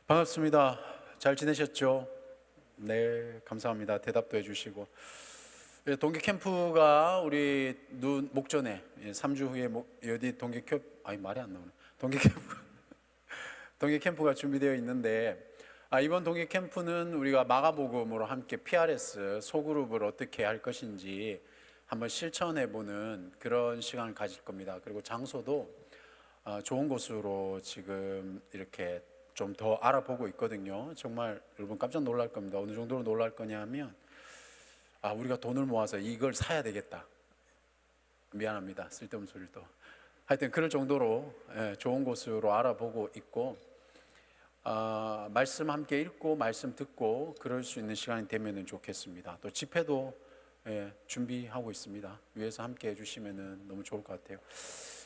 반갑습니다. 잘 지내셨죠? 네, 감사합니다. 대답도 해주시고. 동계 캠프가 우리 목전에 3주 후에 어디 동계 캠프 말이 안 나오네. 동계 캠프가 준비되어 있는데 이번 동계 캠프는 우리가 마가복음으로 함께 PRS 소그룹을 어떻게 할 것인지 한번 실천해보는 그런 시간을 가질 겁니다. 그리고 장소도 좋은 곳으로 지금 이렇게 좀 더 알아보고 있거든요. 정말 여러분 깜짝 놀랄 겁니다. 어느 정도로 놀랄 거냐면 우리가 돈을 모아서 이걸 사야 되겠다. 미안합니다. 쓸데없는 소리를 또. 하여튼 그럴 정도로 좋은 곳으로 알아보고 있고 말씀 함께 읽고 말씀 듣고 그럴 수 있는 시간이 되면 좋겠습니다. 또 집회도 준비하고 있습니다. 위에서 함께 해주시면 너무 좋을 것 같아요.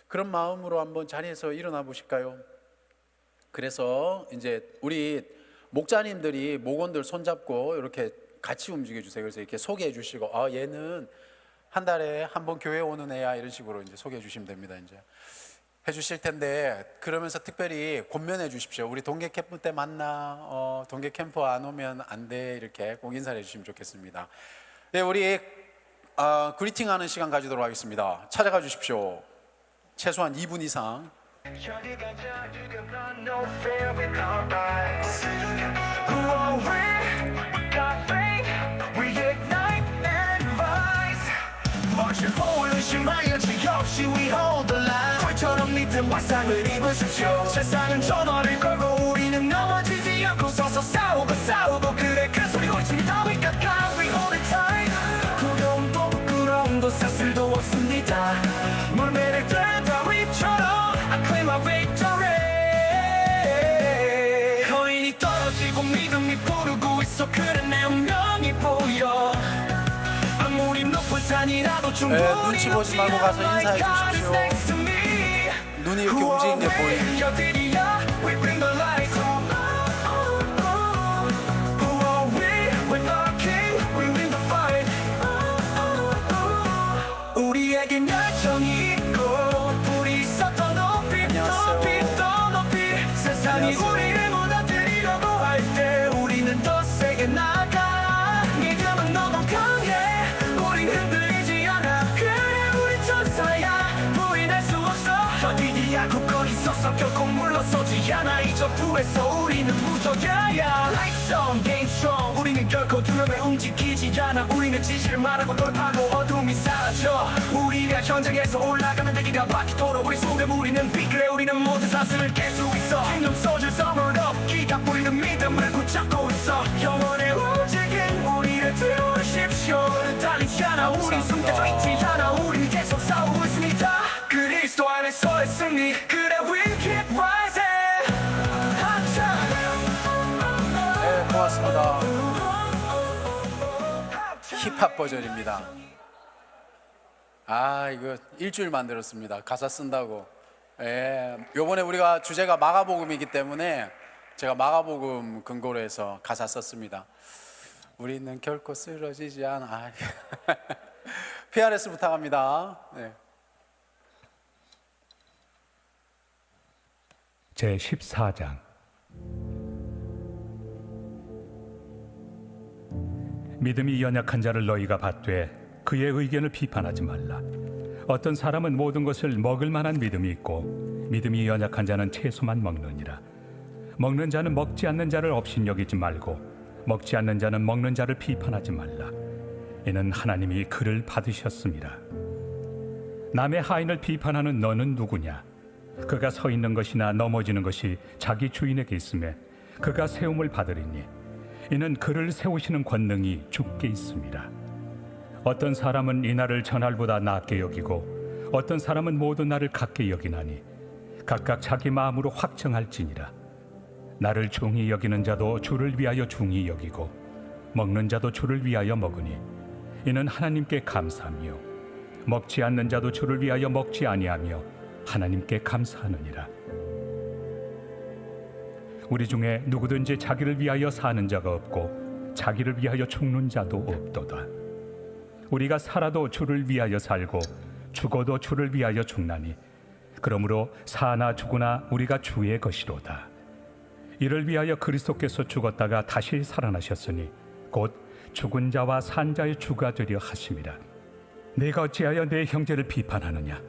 그런 마음으로 한번 자리에서 일어나 보실까요? 그래서 이제 우리 목자님들이 목원들 손잡고 이렇게 같이 움직여 주세요. 그래서 이렇게 소개해 주시고 얘는 한 달에 한 번 교회 오는 애야 이런 식으로 이제 소개해 주시면 됩니다. 이제 해 주실 텐데 그러면서 특별히 권면해 주십시오. 우리 동계 캠프 때 만나. 동계 캠프 안 오면 안 돼. 이렇게 꼭 인사해 주시면 좋겠습니다. 네, 우리 그리팅 하는 시간 가지도록 하겠습니다. 찾아가 주십시오. 최소한 2분 이상. Marching forward 의심하여 지없이 we hold the line 불처럼 믿음 화상을 입으십시오. 세상은 전화를 걸고 우리는 넘어지지 않고 서서 싸우고 그래 큰 소리 고칩니다. We got God, we hold it tight. 두려움도 부끄러움도 사슬도 없습니다. 물매를 떼다 립처럼 I claim my victory. 거인이 떨어지고 믿음이 부르고 있어. 그래 내 운명이 보여. 아무리 높은 산이라도 충분히 눈치 보지 말고 가서 인사해 주십시오. 눈이 이렇게 움직이는 게 보이네. 우리에겐 열정이 있고 불이 있어 더 높이 더 높이 세상이 우리를 무너뜨리려고 할 때 우리는 더 세게 나가. 믿음은 너무 강해. 우린 흔들리지 않아. 그래 우리 천사야. 부인할 수 없어. 현일이야 굳건히 서서 결코 물러서지 않아. 이 전투에서 우리는 무적야야. Lights on, game strong. 우리는 결코 두려움에 움직이지 않아. 우리는 진실을 말하고 돌파하고 어둠이 사라져. 우리가 현장에서 올라가는 대기가 바뀌도록 우리 속에 우리는 빛. 그래 우리는 모든 사슬을 깰 수 있어. 힘좀 쏟을 썸을 없기가 보이는 믿음을 붙잡고 있어. 영혼의 움직임 우리를 들으십시오. 달리지 않아. 우린 숨겨져 있지 않아. 우린 계속 싸우고 있습니다. 그리스도 안에서의 승리. 그래 we keep rising. 네, 고맙습니다. 힙합 버전입니다. 이거 일주일 만들었습니다. 가사 쓴다고. 요번에 우리가 주제가 마가복음이기 때문에 제가 마가복음 근거로 해서 가사 썼습니다. 우리는 결코 쓰러지지 않아. PRS 부탁합니다. 네. 제14장 믿음이 연약한 자를 너희가 받되 그의 의견을 비판하지 말라. 어떤 사람은 모든 것을 먹을 만한 믿음이 있고 믿음이 연약한 자는 채소만 먹느니라. 먹는 자는 먹지 않는 자를 업신여기지 말고 먹지 않는 자는 먹는 자를 비판하지 말라. 이는 하나님이 그를 받으셨습니다. 남의 하인을 비판하는 너는 누구냐? 그가 서 있는 것이나 넘어지는 것이 자기 주인에게 있음에 그가 세움을 받으리니 이는 그를 세우시는 권능이 주께 있습니다. 어떤 사람은 이 날을 전날보다 낮게 여기고 어떤 사람은 모든 날을 같게 여기나니 각각 자기 마음으로 확정할지니라. 나를 중히 여기는 자도 주를 위하여 중히 여기고 먹는 자도 주를 위하여 먹으니 이는 하나님께 감사하며 먹지 않는 자도 주를 위하여 먹지 아니하며 하나님께 감사하느니라. 우리 중에 누구든지 자기를 위하여 사는 자가 없고 자기를 위하여 죽는 자도 없도다. 우리가 살아도 주를 위하여 살고 죽어도 주를 위하여 죽나니 그러므로 사나 죽으나 우리가 주의 것이로다. 이를 위하여 그리스도께서 죽었다가 다시 살아나셨으니 곧 죽은 자와 산 자의 주가 되려 하심이라. 내가 어찌하여 내 형제를 비판하느냐?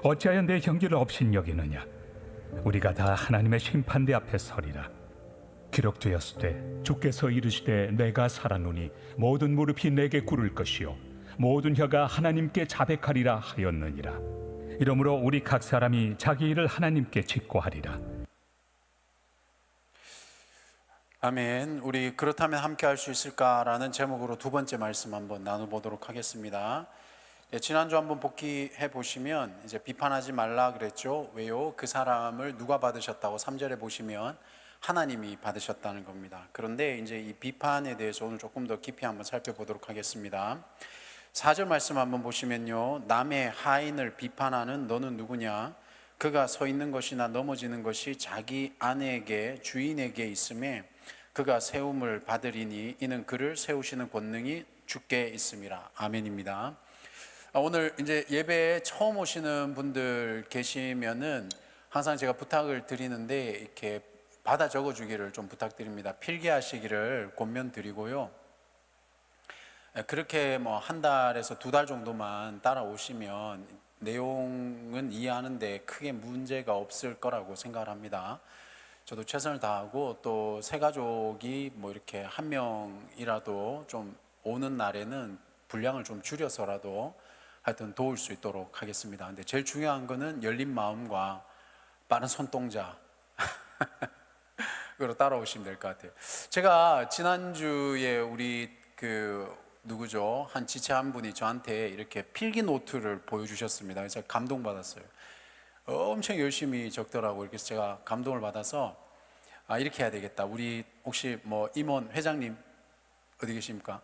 어찌하여 내 형제를 업신여기느냐? 우리가 다 하나님의 심판대 앞에 서리라. 기록되었으되 주께서 이르시되 내가 살았노니 모든 무릎이 내게 꿇을 것이요 모든 혀가 하나님께 자백하리라 하였느니라. 이러므로 우리 각 사람이 자기 일을 하나님께 짓고 하리라. 아멘. 우리 그렇다면 함께 할 수 있을까라는 제목으로 두 번째 말씀 한번 나눠보도록 하겠습니다. 지난주 한번 복기해 보시면 이제 비판하지 말라 그랬죠. 왜요? 그 사람을 누가 받으셨다고 3절에 보시면 하나님이 받으셨다는 겁니다. 그런데 이제 이 비판에 대해서 오늘 조금 더 깊이 한번 살펴보도록 하겠습니다. 4절 말씀 한번 보시면요, 남의 하인을 비판하는 너는 누구냐? 그가 서 있는 것이나 넘어지는 것이 자기 아내에게 주인에게 있음에 그가 세움을 받으리니 이는 그를 세우시는 권능이 주께 있음이라. 아멘입니다. 오늘 이제 예배에 처음 오시는 분들 계시면은 항상 제가 부탁을 드리는데 이렇게 받아 적어주기를 좀 부탁드립니다. 필기하시기를 권면드리고요. 그렇게 뭐 한 달에서 두 달 정도만 따라오시면 내용은 이해하는데 크게 문제가 없을 거라고 생각을 합니다. 저도 최선을 다하고 또 새 가족이 뭐 이렇게 한 명이라도 좀 오는 날에는 분량을 좀 줄여서라도 하여튼 도울 수 있도록 하겠습니다. 근데 제일 중요한 거는 열린 마음과 빠른 손동작 그로 따라오시면 될 것 같아요. 제가 지난주에 우리 누구죠? 한 지체 한 분이 저한테 이렇게 필기 노트를 보여주셨습니다. 그래서 제가 감동받았어요. 엄청 열심히 적더라고요. 그래서 제가 감동을 받아서 이렇게 해야 되겠다. 우리 혹시 뭐 임원 회장님 어디 계십니까?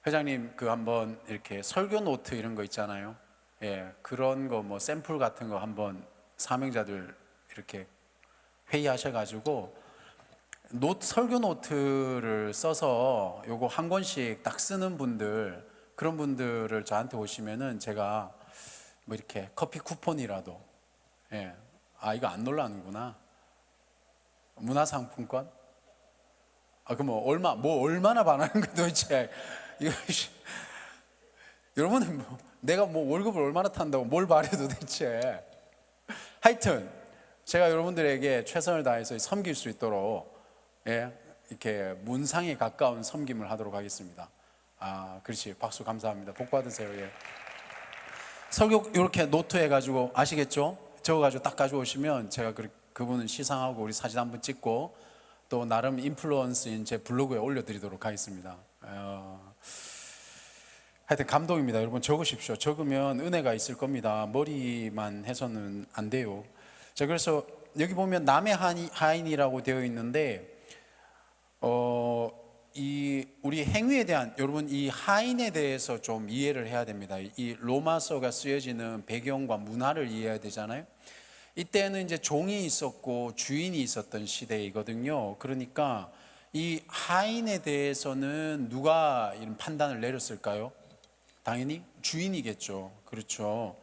회장님 한번 이렇게 설교 노트 이런 거 있잖아요. 예, 그런 거 뭐 샘플 같은 거 한번 사명자들 이렇게 회의하셔가지고 설교 노트를 써서 요거 한 권씩 딱 쓰는 분들, 그런 분들을 저한테 오시면은 제가 뭐 이렇게 커피 쿠폰이라도, 예, 이거 안 놀라는구나. 문화상품권? 그럼 얼마나 반하는 거야 도대체? 이거 여러분은 내가 월급을 얼마나 탄다고 뭘 바래 도대체? 하여튼 제가 여러분들에게 최선을 다해서 섬길 수 있도록, 예, 이렇게 문상에 가까운 섬김을 하도록 하겠습니다. 그렇지. 박수 감사합니다. 복 받으세요. 예. 설교 이렇게 노트 해가지고 아시겠죠? 적어가지고 딱 가져오시면 제가 그분은 시상하고 우리 사진 한번 찍고 또 나름 인플루언스인 제 블로그에 올려드리도록 하겠습니다. 하여튼 감동입니다. 여러분 적으십시오. 적으면 은혜가 있을 겁니다. 머리만 해서는 안 돼요. 자, 그래서 여기 보면 남의 하인이라고 되어 있는데 우리 행위에 대한, 여러분 이 하인에 대해서 좀 이해를 해야 됩니다. 이 로마서가 쓰여지는 배경과 문화를 이해해야 되잖아요. 이때는 이제 종이 있었고 주인이 있었던 시대이거든요. 그러니까 이 하인에 대해서는 누가 이런 판단을 내렸을까요? 당연히 주인이겠죠. 그렇죠.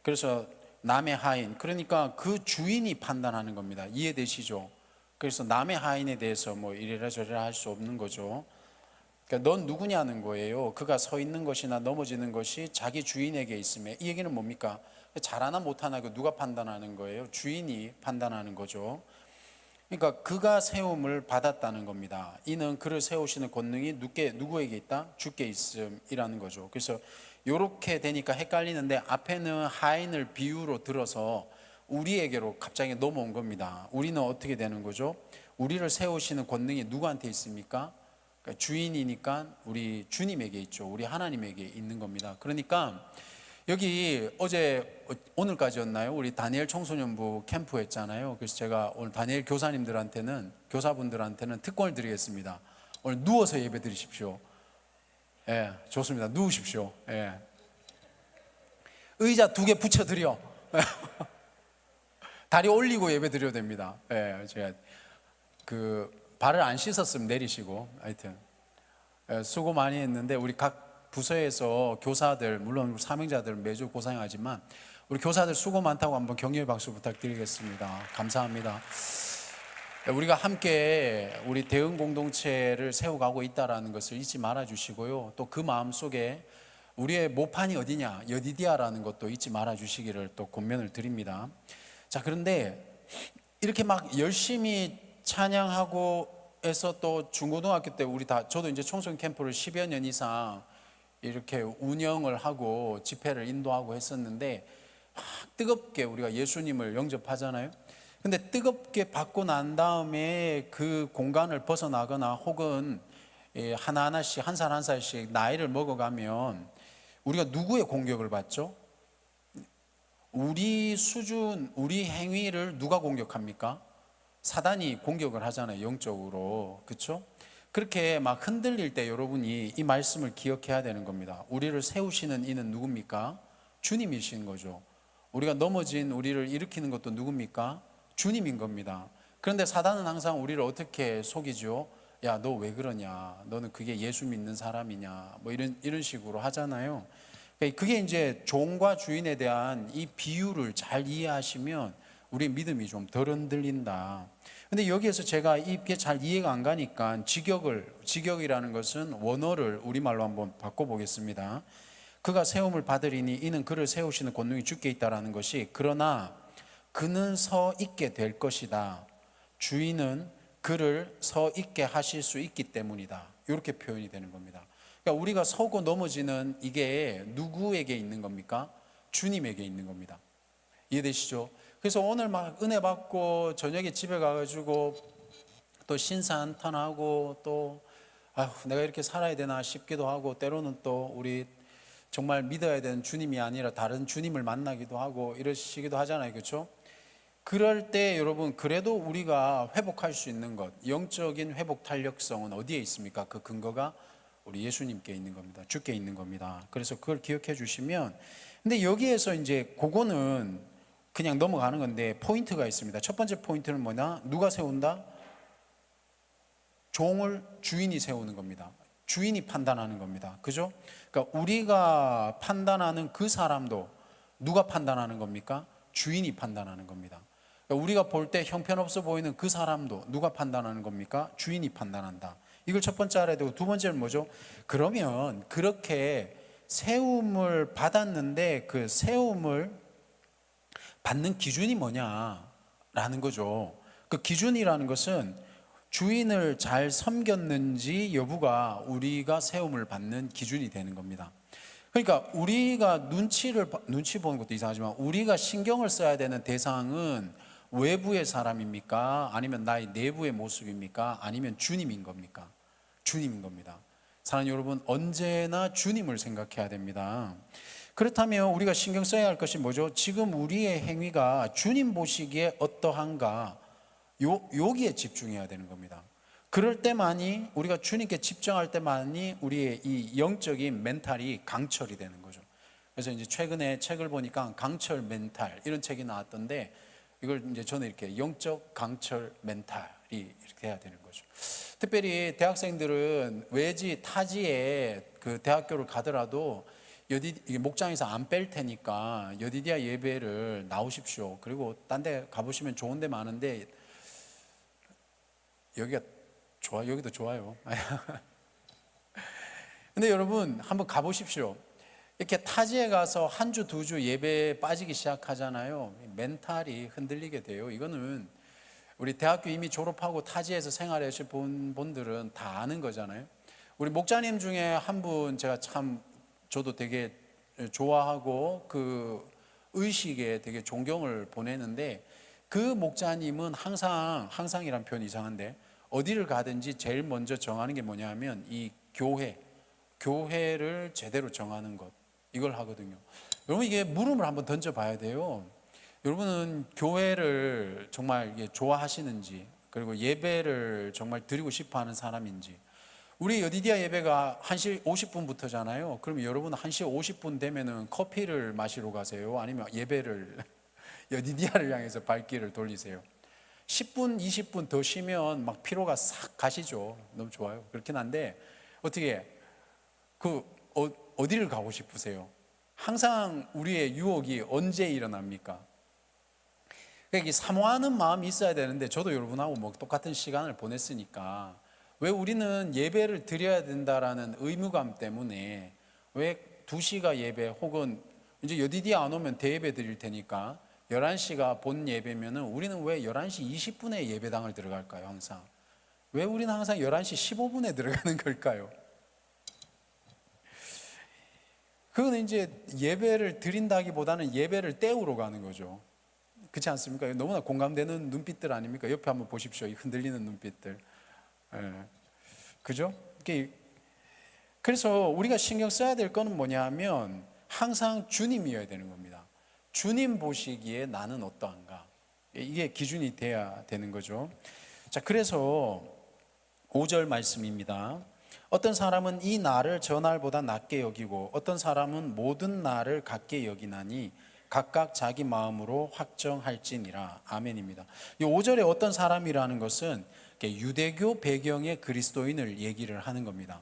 그래서 남의 하인, 그러니까 그 주인이 판단하는 겁니다. 이해되시죠? 그래서 남의 하인에 대해서 뭐 이래라 저래라 할 수 없는 거죠. 그러니까 넌 누구냐는 거예요. 그가 서 있는 것이나 넘어지는 것이 자기 주인에게 있음에, 이 얘기는 뭡니까? 잘하나 못하나 누가 판단하는 거예요? 주인이 판단하는 거죠. 그러니까 그가 세움을 받았다는 겁니다. 이는 그를 세우시는 권능이 누구에게 있다? 주께 있음이라는 거죠. 그래서 이렇게 되니까 헷갈리는데 앞에는 하인을 비유로 들어서 우리에게로 갑자기 넘어온 겁니다. 우리는 어떻게 되는 거죠? 우리를 세우시는 권능이 누구한테 있습니까? 그러니까 주인이니까 우리 주님에게 있죠. 우리 하나님에게 있는 겁니다. 그러니까 여기 오늘까지였나요? 우리 다니엘 청소년부 캠프 했잖아요. 그래서 제가 오늘 다니엘 교사분들한테는 특권을 드리겠습니다. 오늘 누워서 예배 드리십시오. 예, 좋습니다. 누우십시오. 예. 의자 2개 붙여드려. 다리 올리고 예배 드려야 됩니다. 예, 제가 발을 안 씻었으면 내리시고, 하여튼 수고 많이 했는데 우리 각 부서에서 교사들, 물론 사명자들 매주 고생하지만 우리 교사들 수고 많다고 한번 격려의 박수 부탁드리겠습니다. 감사합니다. 우리가 함께 우리 대응 공동체를 세워가고 있다라는 것을 잊지 말아 주시고요. 또 그 마음 속에 우리의 모판이 어디냐, 여디디아라는 것도 잊지 말아 주시기를 또 권면을 드립니다. 자, 그런데 이렇게 막 열심히 찬양하고 해서 또 중고등학교 때 저도 이제 청소년 캠프를 10여 년 이상 이렇게 운영을 하고 집회를 인도하고 했었는데 막 뜨겁게 우리가 예수님을 영접하잖아요. 근데 뜨겁게 받고 난 다음에 그 공간을 벗어나거나 혹은 하나하나씩 한 살 한 살씩 나이를 먹어가면 우리가 누구의 공격을 받죠? 우리 수준, 우리 행위를 누가 공격합니까? 사단이 공격을 하잖아요, 영적으로. 그렇죠? 그렇게 막 흔들릴 때 여러분이 이 말씀을 기억해야 되는 겁니다. 우리를 세우시는 이는 누굽니까? 주님이신 거죠. 우리가 넘어진 우리를 일으키는 것도 누굽니까? 주님인 겁니다. 그런데 사단은 항상 우리를 어떻게 속이죠? 야, 너 왜 그러냐? 너는 그게 예수 믿는 사람이냐? 뭐 이런 식으로 하잖아요. 그게 이제 종과 주인에 대한 이 비유를 잘 이해하시면 우리 믿음이 좀 덜 흔들린다. 근데 여기에서 제가 이게 잘 이해가 안 가니까 직역이라는 것은 원어를 우리말로 한번 바꿔보겠습니다. 그가 세움을 받으리니 이는 그를 세우시는 권능이 주께 있다라는 것이, 그러나 그는 서 있게 될 것이다. 주인은 그를 서 있게 하실 수 있기 때문이다. 이렇게 표현이 되는 겁니다. 그러니까 우리가 서고 넘어지는 이게 누구에게 있는 겁니까? 주님에게 있는 겁니다. 이해되시죠? 그래서 오늘 막 은혜 받고 저녁에 집에 가가지고 또 신사한탄하고 또 내가 이렇게 살아야 되나 싶기도 하고, 때로는 또 우리 정말 믿어야 되는 주님이 아니라 다른 주님을 만나기도 하고 이러시기도 하잖아요. 그렇죠? 그럴 때 여러분, 그래도 우리가 회복할 수 있는 것, 영적인 회복 탄력성은 어디에 있습니까? 그 근거가 우리 예수님께 있는 겁니다. 주께 있는 겁니다. 그래서 그걸 기억해 주시면, 근데 여기에서 이제 그거는 그냥 넘어가는 건데 포인트가 있습니다. 첫 번째 포인트는 뭐냐? 누가 세운다? 종을 주인이 세우는 겁니다. 주인이 판단하는 겁니다. 그죠? 그러니까 우리가 판단하는 그 사람도 누가 판단하는 겁니까? 주인이 판단하는 겁니다. 그러니까 우리가 볼 때 형편없어 보이는 그 사람도 누가 판단하는 겁니까? 주인이 판단한다. 이걸 첫 번째 알아야 되고, 두 번째는 뭐죠? 그러면 그렇게 세움을 받았는데 그 세움을 받는 기준이 뭐냐라는 거죠. 그 기준이라는 것은 주인을 잘 섬겼는지 여부가 우리가 세움을 받는 기준이 되는 겁니다. 그러니까 우리가 눈치 보는 것도 이상하지만 우리가 신경을 써야 되는 대상은 외부의 사람입니까? 아니면 나의 내부의 모습입니까? 아니면 주님인 겁니까? 주님인 겁니다. 사랑하는 여러분, 언제나 주님을 생각해야 됩니다. 그렇다면 우리가 신경 써야 할 것이 뭐죠? 지금 우리의 행위가 주님 보시기에 어떠한가? 여기에 집중해야 되는 겁니다. 그럴 때만이, 우리가 주님께 집중할 때만이 우리의 이 영적인 멘탈이 강철이 되는 거죠. 그래서 이제 최근에 책을 보니까 강철 멘탈 이런 책이 나왔던데, 이걸 이제 저는 이렇게 영적 강철 멘탈이 이렇게 해야 되는 거죠. 특별히 대학생들은 외지 타지에 그 대학교를 가더라도 목장에서 안 뺄 테니까 여디디아 예배를 나오십시오. 그리고 딴 데 가보시면 좋은 데 많은데 여기도 좋아요. 근데 여러분 한번 가보십시오. 이렇게 타지에 가서 한 주, 두 주 예배에 빠지기 시작하잖아요. 멘탈이 흔들리게 돼요. 이거는 우리 대학교 이미 졸업하고 타지에서 생활하실 분들은 다 아는 거잖아요. 우리 목자님 중에 한 분 제가 저도 되게 좋아하고 그 의식에 되게 존경을 보내는데, 그 목자님은 항상이란 표현이 이상한데, 어디를 가든지 제일 먼저 정하는 게 뭐냐면 이 교회를 제대로 정하는 것, 이걸 하거든요. 여러분, 이게 물음을 한번 던져봐야 돼요. 여러분은 교회를 정말 좋아하시는지, 그리고 예배를 정말 드리고 싶어하는 사람인지. 우리 여디디아 예배가 1시 50분부터잖아요. 그러면 여러분 1시 50분 되면은 커피를 마시러 가세요? 아니면 예배를 여디디아를 향해서 발길을 돌리세요? 10분, 20분 더 쉬면 막 피로가 싹 가시죠. 너무 좋아요. 그렇긴 한데 어떻게 어디를 가고 싶으세요? 항상 우리의 유혹이 언제 일어납니까? 그러니까 이 사모하는 마음이 있어야 되는데 저도 여러분하고 뭐 똑같은 시간을 보냈으니까 왜 우리는 예배를 드려야 된다라는 의무감 때문에 왜 2시가 예배 혹은 이제 여디디 안 오면 대예배 드릴 테니까 11시가 본 예배면은 우리는 왜 11시 20분에 예배당을 들어갈까요? 항상 왜 우리는 항상 11시 15분에 들어가는 걸까요? 그건 이제 예배를 드린다기보다는 예배를 때우러 가는 거죠. 그렇지 않습니까? 너무나 공감되는 눈빛들 아닙니까? 옆에 한번 보십시오. 이 흔들리는 눈빛들. 예. 그죠? 그래서 우리가 신경 써야 될 거는 뭐냐면 항상 주님이어야 되는 겁니다. 주님 보시기에 나는 어떠한가? 이게 기준이 돼야 되는 거죠. 자, 그래서 5절 말씀입니다. 어떤 사람은 이 날을 저 날보다 낮게 여기고 어떤 사람은 모든 날을 같게 여기나니 각각 자기 마음으로 확정할지니라. 아멘입니다. 이 5절에 어떤 사람이라는 것은 유대교 배경의 그리스도인을 얘기를 하는 겁니다.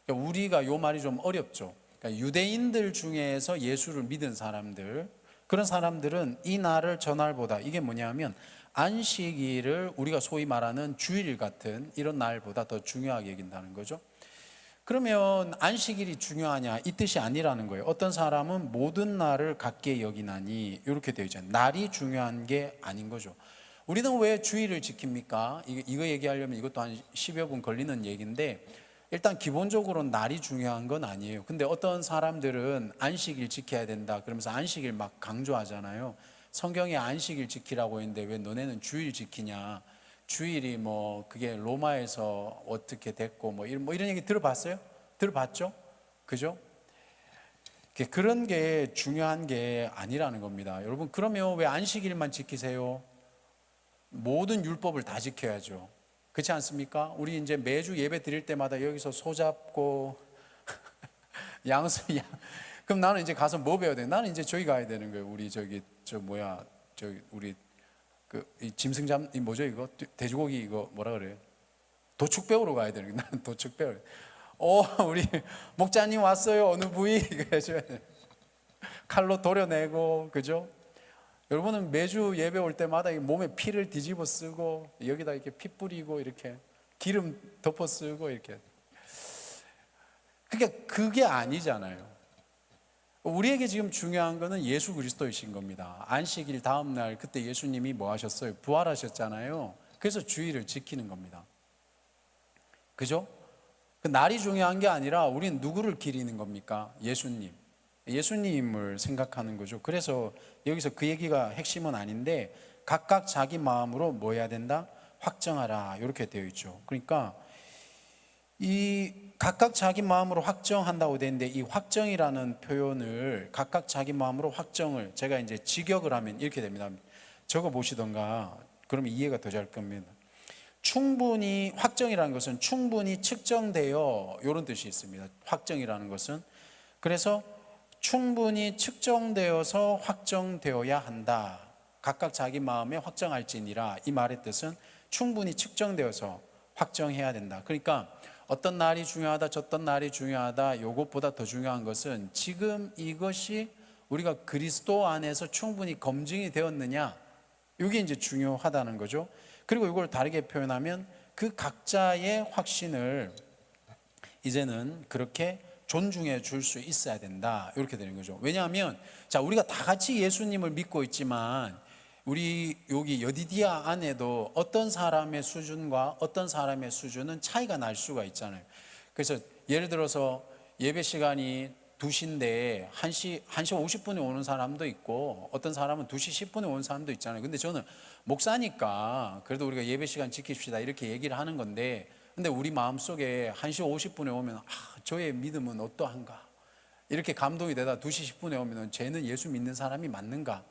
그러니까 우리가 이 말이 좀 어렵죠. 그러니까 유대인들 중에서 예수를 믿은 사람들, 그런 사람들은 이 날을 저 날보다, 이게 뭐냐면 안식일을 우리가 소위 말하는 주일 같은 이런 날보다 더 중요하게 여긴다는 거죠. 그러면 안식일이 중요하냐, 이 뜻이 아니라는 거예요. 어떤 사람은 모든 날을 같게 여기나니, 이렇게 되어 있잖아요. 날이 중요한 게 아닌 거죠. 우리는 왜 주일을 지킵니까? 이거 얘기하려면 이것도 한 10여 분 걸리는 얘기인데, 일단 기본적으로 날이 중요한 건 아니에요. 근데 어떤 사람들은 안식일 지켜야 된다 그러면서 안식일 막 강조하잖아요. 성경에 안식일 지키라고 했는데 왜 너네는 주일 지키냐? 주일이 뭐 그게 로마에서 어떻게 됐고 뭐 이런 얘기 들어봤어요? 들어봤죠? 그죠? 그런 게 중요한 게 아니라는 겁니다. 여러분, 그러면 왜 안식일만 지키세요? 모든 율법을 다 지켜야죠. 그렇지 않습니까? 우리 이제 매주 예배 드릴 때마다 여기서 소 잡고 그럼 나는 이제 가서 뭐 배워야 돼? 나는 이제 저기 가야 되는 거예요. 우리 우리 이 짐승 이 뭐죠 이거? 돼지고기 이거 뭐라 그래요? 도축 배우러 가야 되는 거예요. 나는 도축 배우. 우리 목자님 왔어요. 어느 부위 이거 해줘야 돼. 칼로 도려내고, 그죠? 여러분은 매주 예배 올 때마다 몸에 피를 뒤집어 쓰고 여기다 이렇게 피 뿌리고 이렇게 기름 덮어 쓰고 이렇게. 그러니까 그게 아니잖아요. 우리에게 지금 중요한 거는 예수 그리스도이신 겁니다. 안식일 다음 날 그때 예수님이 뭐 하셨어요? 부활하셨잖아요. 그래서 주일을 지키는 겁니다. 그죠? 그 날이 중요한 게 아니라 우리는 누구를 기리는 겁니까? 예수님을 생각하는 거죠. 그래서 여기서 그 얘기가 핵심은 아닌데 각각 자기 마음으로 뭐 해야 된다? 확정하라, 이렇게 되어 있죠. 그러니까 이 각각 자기 마음으로 확정한다고 되는데 이 확정이라는 표현을 각각 자기 마음으로 확정을 제가 이제 직역을 하면 이렇게 됩니다. 적어 보시던가 그러면 이해가 더 잘 겁니다. 충분히, 확정이라는 것은 충분히 측정되어, 이런 뜻이 있습니다. 확정이라는 것은. 그래서 충분히 측정되어서 확정되어야 한다. 각각 자기 마음에 확정할지니라. 이 말의 뜻은 충분히 측정되어서 확정해야 된다. 그러니까 어떤 날이 중요하다, 저떤 날이 중요하다, 이것보다 더 중요한 것은 지금 이것이 우리가 그리스도 안에서 충분히 검증이 되었느냐, 이게 이제 중요하다는 거죠. 그리고 이걸 다르게 표현하면 그 각자의 확신을 이제는 그렇게 존중해 줄 수 있어야 된다, 이렇게 되는 거죠. 왜냐하면 자, 우리가 다 같이 예수님을 믿고 있지만 우리 여기 여디디아 안에도 어떤 사람의 수준과 어떤 사람의 수준은 차이가 날 수가 있잖아요. 그래서 예를 들어서 예배 시간이 2시인데 1시 50분에 오는 사람도 있고 어떤 사람은 2시 10분에 오는 사람도 있잖아요. 근데 저는 목사니까 그래도 우리가 예배 시간 지킵시다 이렇게 얘기를 하는 건데, 근데 우리 마음속에 1시 50분에 오면 저의 믿음은 어떠한가, 이렇게 감동이 되다 2시 10분에 오면 쟤는 예수 믿는 사람이 맞는가,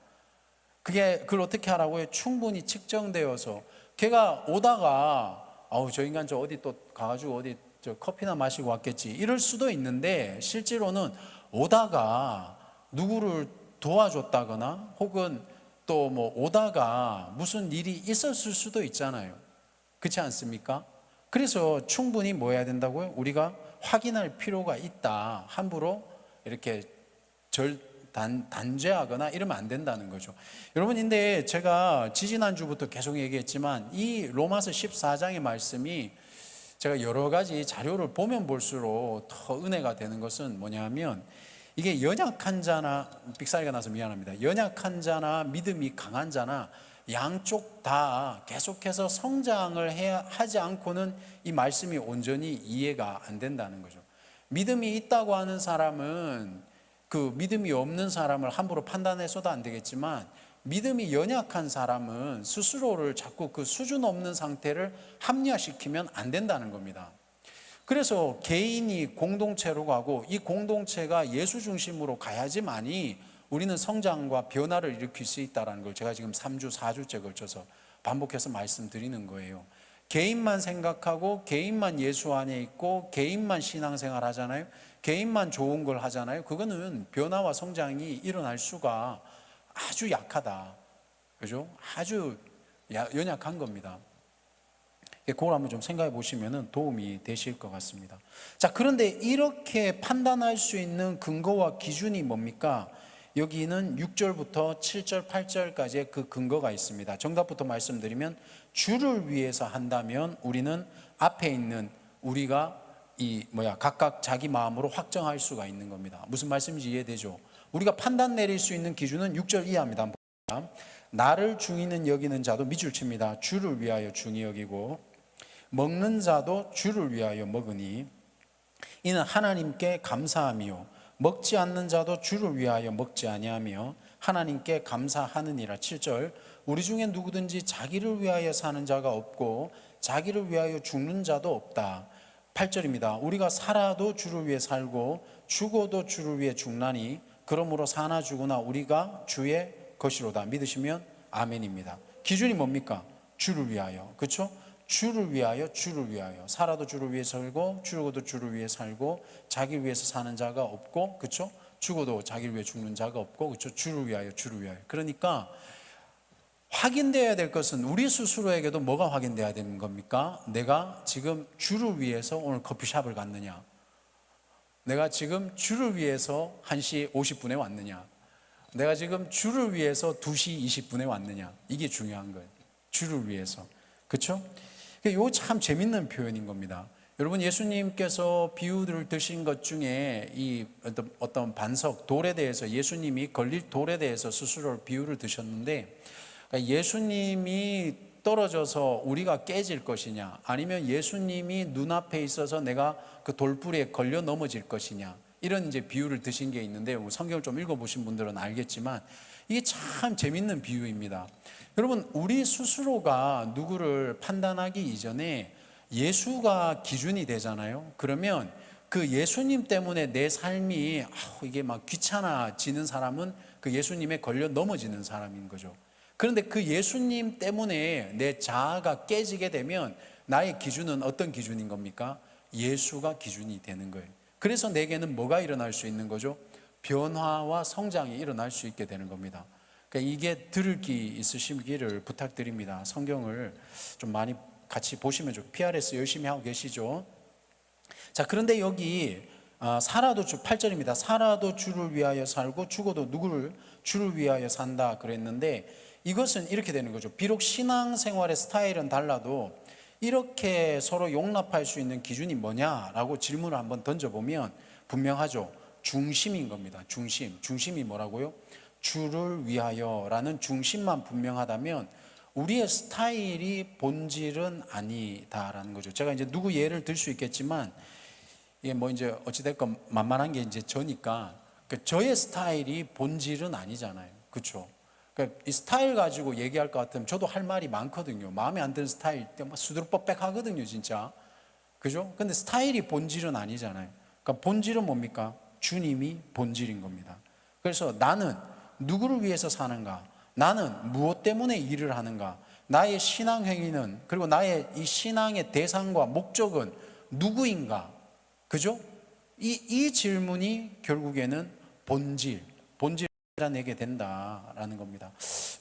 그걸 어떻게 하라고 해? 충분히 측정되어서. 걔가 오다가 저 인간 저 어디 또 가가지고 어디 저 커피나 마시고 왔겠지 이럴 수도 있는데, 실제로는 오다가 누구를 도와줬다거나 혹은 또 뭐 오다가 무슨 일이 있었을 수도 있잖아요. 그렇지 않습니까? 그래서 충분히 뭐 해야 된다고요? 우리가 확인할 필요가 있다. 함부로 이렇게 단죄하거나 이러면 안 된다는 거죠. 여러분, 근데 제가 지지난주부터 계속 얘기했지만 이 로마서 14장의 말씀이 제가 여러 가지 자료를 보면 볼수록 더 은혜가 되는 것은 뭐냐면, 이게 연약한 자나, 삑사리가 나서 미안합니다, 연약한 자나 믿음이 강한 자나 양쪽 다 계속해서 성장을 하지 않고는 이 말씀이 온전히 이해가 안 된다는 거죠. 믿음이 있다고 하는 사람은 그 믿음이 없는 사람을 함부로 판단해서도 안 되겠지만, 믿음이 연약한 사람은 스스로를 자꾸 그 수준 없는 상태를 합리화시키면 안 된다는 겁니다. 그래서 개인이 공동체로 가고 이 공동체가 예수 중심으로 가야지만이 우리는 성장과 변화를 일으킬 수 있다는 걸 제가 지금 3주, 4주째 걸쳐서 반복해서 말씀드리는 거예요. 개인만 생각하고 개인만 예수 안에 있고 개인만 신앙생활 하잖아요. 개인만 좋은 걸 하잖아요. 그거는 변화와 성장이 일어날 수가 아주 약하다. 그죠? 아주 연약한 겁니다. 그걸 한번 좀 생각해 보시면 도움이 되실 것 같습니다. 자, 그런데 이렇게 판단할 수 있는 근거와 기준이 뭡니까? 여기는 6절부터 7절, 8절까지의 그 근거가 있습니다. 정답부터 말씀드리면, 주를 위해서 한다면 우리는 앞에 있는 우리가 각각 자기 마음으로 확정할 수가 있는 겁니다. 무슨 말씀인지 이해되죠? 우리가 판단 내릴 수 있는 기준은 6절 이하입니다. 나를 중히 여기는 자도 밑줄 칩니다. 주를 위하여 중히 여기고, 먹는 자도 주를 위하여 먹으니 이는 하나님께 감사함이요, 먹지 않는 자도 주를 위하여 먹지 아니하며 하나님께 감사하느니라. 7절, 우리 중에 누구든지 자기를 위하여 사는 자가 없고 자기를 위하여 죽는 자도 없다. 8절입니다. 우리가 살아도 주를 위해 살고 죽어도 주를 위해 죽나니 그러므로 사나 죽으나 우리가 주의 것이로다. 믿으시면 아멘입니다. 기준이 뭡니까? 주를 위하여. 그렇죠? 주를 위하여, 주를 위하여. 살아도 주를 위해 살고 죽어도 주를 위해 살고 자기 위해서 사는 자가 없고, 그렇죠? 죽어도 자기를 위해 죽는 자가 없고, 그렇죠? 주를 위하여, 주를 위하여. 그러니까 확인되어야 될 것은 우리 스스로에게도 뭐가 확인되어야 되는 겁니까? 내가 지금 주를 위해서 오늘 커피숍을 갔느냐? 내가 지금 주를 위해서 1시 50분에 왔느냐? 내가 지금 주를 위해서 2시 20분에 왔느냐? 이게 중요한 거예요. 주를 위해서. 그렇죠? 이거 참 재밌는 표현인 겁니다. 여러분, 예수님께서 비유를 드신 것 중에 이 어떤 반석, 돌에 대해서, 예수님이 걸릴 돌에 대해서 스스로 비유를 드셨는데, 예수님이 떨어져서 우리가 깨질 것이냐, 아니면 예수님이 눈앞에 있어서 내가 그 돌부리에 걸려 넘어질 것이냐, 이런 이제 비유를 드신 게 있는데, 성경을 좀 읽어보신 분들은 알겠지만 이게 참 재밌는 비유입니다. 여러분, 우리 스스로가 누구를 판단하기 이전에 예수가 기준이 되잖아요. 그러면 그 예수님 때문에 내 삶이 이게 막 귀찮아지는 사람은 그 예수님에 걸려 넘어지는 사람인 거죠. 그런데 그 예수님 때문에 내 자아가 깨지게 되면 나의 기준은 어떤 기준인 겁니까? 예수가 기준이 되는 거예요. 그래서 내게는 뭐가 일어날 수 있는 거죠? 변화와 성장이 일어날 수 있게 되는 겁니다. 그러니까 이게 들을 기 있으시기를 부탁드립니다. 성경을 좀 많이 같이 보시면 좋고, PRS 열심히 하고 계시죠? 자, 그런데 여기 살아도 8절입니다. 살아도 주를 위하여 살고 죽어도 누구를? 주를 위하여 산다 그랬는데, 이것은 이렇게 되는 거죠. 비록 신앙생활의 스타일은 달라도 이렇게 서로 용납할 수 있는 기준이 뭐냐라고 질문을 한번 던져보면 분명하죠. 중심인 겁니다. 중심이 뭐라고요? 주를 위하여라는 중심만 분명하다면 우리의 스타일이 본질은 아니다라는 거죠. 제가 이제 누구 예를 들 수 있겠지만, 이게 뭐 이제 어찌됐건 만만한 게 이제 저니까, 저의 스타일이 본질은 아니잖아요. 그렇죠? 그러니까 이 스타일 가지고 얘기할 것 같으면 저도 할 말이 많거든요. 마음에 안 드는 스타일 때 막 수두룩 하거든요, 진짜. 그죠? 근데 스타일이 본질은 아니잖아요. 그러니까 본질은 뭡니까? 주님이 본질인 겁니다. 그래서 나는 누구를 위해서 사는가? 나는 무엇 때문에 일을 하는가? 나의 신앙 행위는, 그리고 나의 이 신앙의 대상과 목적은 누구인가? 그죠? 이 질문이 결국에는 본질을 내게 된다라는 겁니다.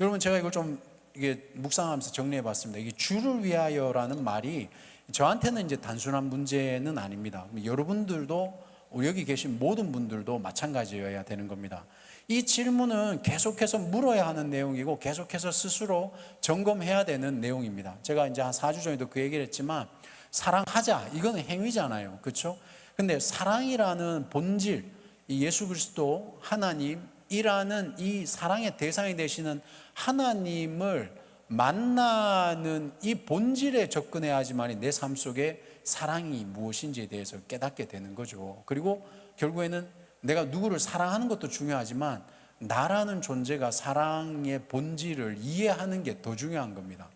여러분, 제가 이걸 좀 이게 묵상하면서 정리해 봤습니다. 이게 주를 위하여라는 말이 저한테는 이제 단순한 문제는 아닙니다. 여러분들도 여기 계신 모든 분들도 마찬가지여야 되는 겁니다. 이 질문은 계속해서 물어야 하는 내용이고 계속해서 스스로 점검해야 되는 내용입니다. 제가 이제 한 4주 전에도 그 얘기를 했지만 사랑하자, 이거는 행위잖아요. 그렇죠? 근데 사랑이라는 본질, 이 예수 그리스도 하나님이라는 이 사랑의 대상이 되시는 하나님을 만나는 이 본질에 접근해야지만 내 삶 속에 사랑이 무엇인지에 대해서 깨닫게 되는 거죠. 그리고 결국에는 내가 누구를 사랑하는 것도 중요하지만 나라는 존재가 사랑의 본질을 이해하는 게 더 중요한 겁니다.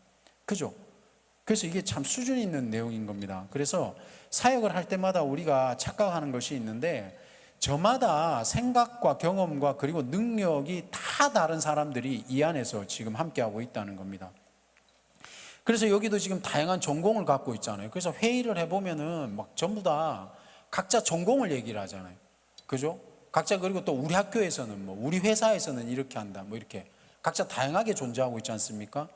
그죠? 그래서 이게 참 수준 있는 내용인 겁니다. 그래서 사역을 할 때마다 우리가 착각하는 것이 있는데 저마다 생각과 경험과 그리고 능력이 다 다른 사람들이 이 안에서 지금 함께하고 있다는 겁니다. 그래서 여기도 지금 다양한 전공을 갖고 있잖아요. 그래서 회의를 해보면은 막 전부 다 각자 전공을 얘기를 하잖아요. 그죠? 각자, 그리고 또 우리 학교에서는 뭐 우리 회사에서는 이렇게 한다 뭐 이렇게 각자 다양하게 존재하고 있지 않습니까?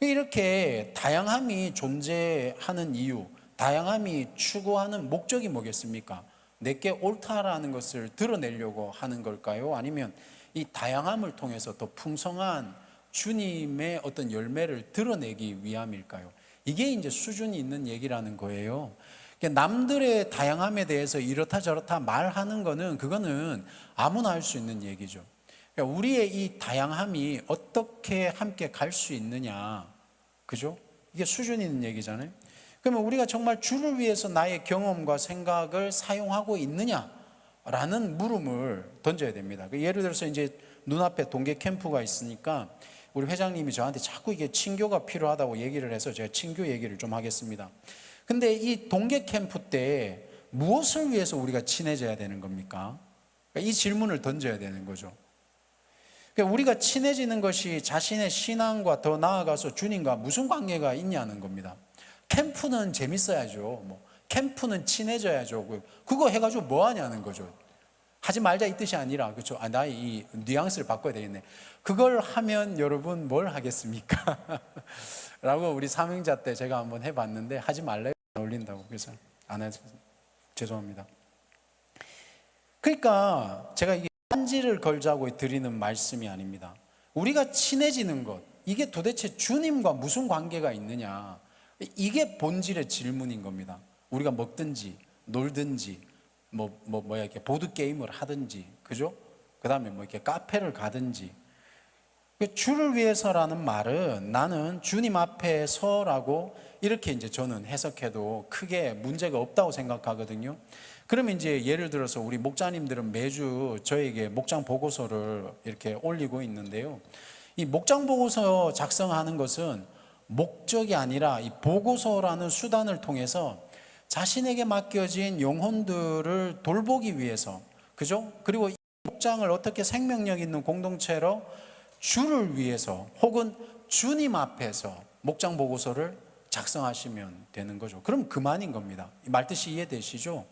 이렇게 다양함이 존재하는 이유, 다양함이 추구하는 목적이 뭐겠습니까? 내게 옳다라는 것을 드러내려고 하는 걸까요? 아니면 이 다양함을 통해서 더 풍성한 주님의 어떤 열매를 드러내기 위함일까요? 이게 이제 수준이 있는 얘기라는 거예요. 남들의 다양함에 대해서 이렇다 저렇다 말하는 거는 그거는 아무나 할 수 있는 얘기죠. 우리의 이 다양함이 어떻게 함께 갈 수 있느냐, 그죠? 이게 수준 있는 얘기잖아요. 그러면 우리가 정말 주를 위해서 나의 경험과 생각을 사용하고 있느냐라는 물음을 던져야 됩니다. 예를 들어서 이제 눈앞에 동계 캠프가 있으니까 우리 회장님이 저한테 자꾸 이게 친교가 필요하다고 얘기를 해서 제가 친교 얘기를 좀 하겠습니다. 근데 이 동계 캠프 때 무엇을 위해서 우리가 친해져야 되는 겁니까? 이 질문을 던져야 되는 거죠. 그러니까 우리가 친해지는 것이 자신의 신앙과 더 나아가서 주님과 무슨 관계가 있냐는 겁니다. 캠프는 재밌어야죠. 뭐 캠프는 친해져야죠. 그거 해가지고 뭐 하냐는 거죠. 하지 말자 이 뜻이 아니라, 그렇죠? 나 이 뉘앙스를 바꿔야 되겠네. 그걸 하면 여러분 뭘 하겠습니까? 라고 우리 삼형자 때 제가 한번 해봤는데 하지 말래요. 안 어울린다고. 그래서 안 해서 죄송합니다. 그러니까 제가 이게 반지를 걸자고 드리는 말씀이 아닙니다. 우리가 친해지는 것, 이게 도대체 주님과 무슨 관계가 있느냐, 이게 본질의 질문인 겁니다. 우리가 먹든지 놀든지 이렇게 보드 게임을 하든지, 그죠? 그 다음에 뭐 이렇게 카페를 가든지. 주를 위해서라는 말은 나는 주님 앞에 서라고 이렇게 이제 저는 해석해도 크게 문제가 없다고 생각하거든요. 그러면 이제 예를 들어서 우리 목자님들은 매주 저에게 목장 보고서를 이렇게 올리고 있는데요. 이 목장 보고서 작성하는 것은 목적이 아니라 이 보고서라는 수단을 통해서 자신에게 맡겨진 영혼들을 돌보기 위해서, 그죠? 그리고 이 목장을 어떻게 생명력 있는 공동체로 주를 위해서 혹은 주님 앞에서 목장 보고서를 작성하시면 되는 거죠. 그럼 그만인 겁니다. 말뜻이 이해되시죠?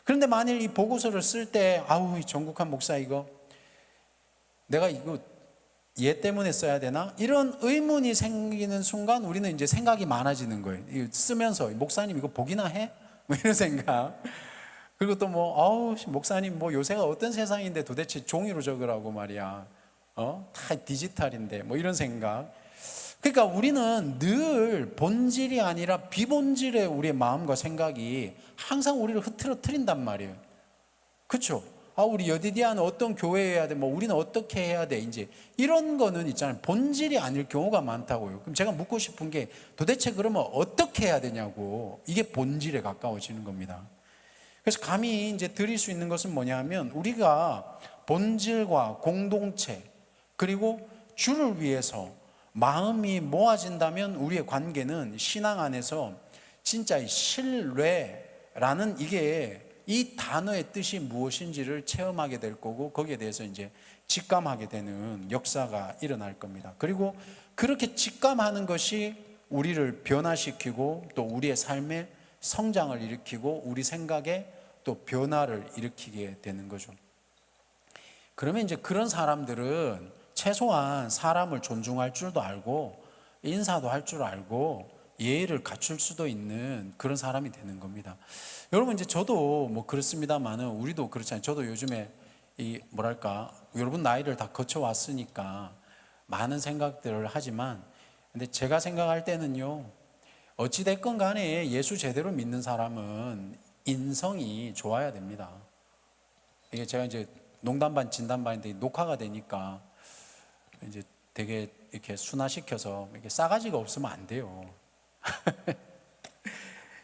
그런데 만일 이 보고서를 쓸 때 아우 정국한 목사 내가 이거 얘 때문에 써야 되나? 이런 의문이 생기는 순간 우리는 이제 생각이 많아지는 거예요. 이거 쓰면서 목사님 이거 보기나 해? 뭐 이런 생각. 그리고 또 목사님 요새가 어떤 세상인데 도대체 종이로 적으라고 말이야. 다 디지털인데 뭐 이런 생각. 그러니까 우리는 늘 본질이 아니라 비본질의 우리의 마음과 생각이 항상 우리를 흐트러뜨린단 말이에요. 그렇죠? 우리 여디디아는 어떤 교회여야 돼? 우리는 어떻게 해야 돼? 이제 이런 거는 있잖아요. 본질이 아닐 경우가 많다고요. 그럼 제가 묻고 싶은 게 도대체 그러면 어떻게 해야 되냐고. 이게 본질에 가까워지는 겁니다. 그래서 감히 이제 드릴 수 있는 것은 뭐냐면 우리가 본질과 공동체 그리고 주를 위해서 마음이 모아진다면 우리의 관계는 신앙 안에서 진짜 신뢰라는 이게 이 단어의 뜻이 무엇인지를 체험하게 될 거고 거기에 대해서 이제 직감하게 되는 역사가 일어날 겁니다. 그리고 그렇게 직감하는 것이 우리를 변화시키고 또 우리의 삶에 성장을 일으키고 우리 생각에 또 변화를 일으키게 되는 거죠. 그러면 이제 그런 사람들은 최소한 사람을 존중할 줄도 알고 인사도 할 줄 알고 예의를 갖출 수도 있는 그런 사람이 되는 겁니다. 여러분, 이제 저도 뭐 그렇습니다만은 우리도 그렇잖아요. 저도 요즘에 이 뭐랄까, 여러분 나이를 다 거쳐왔으니까 많은 생각들을 하지만, 근데 제가 생각할 때는요, 어찌됐건 간에 예수 제대로 믿는 사람은 인성이 좋아야 됩니다. 이게 제가 이제 농담 반 진담 반인데 녹화가 되니까 이제 되게 이렇게 순화시켜서 이렇게 싸가지가 없으면 안 돼요.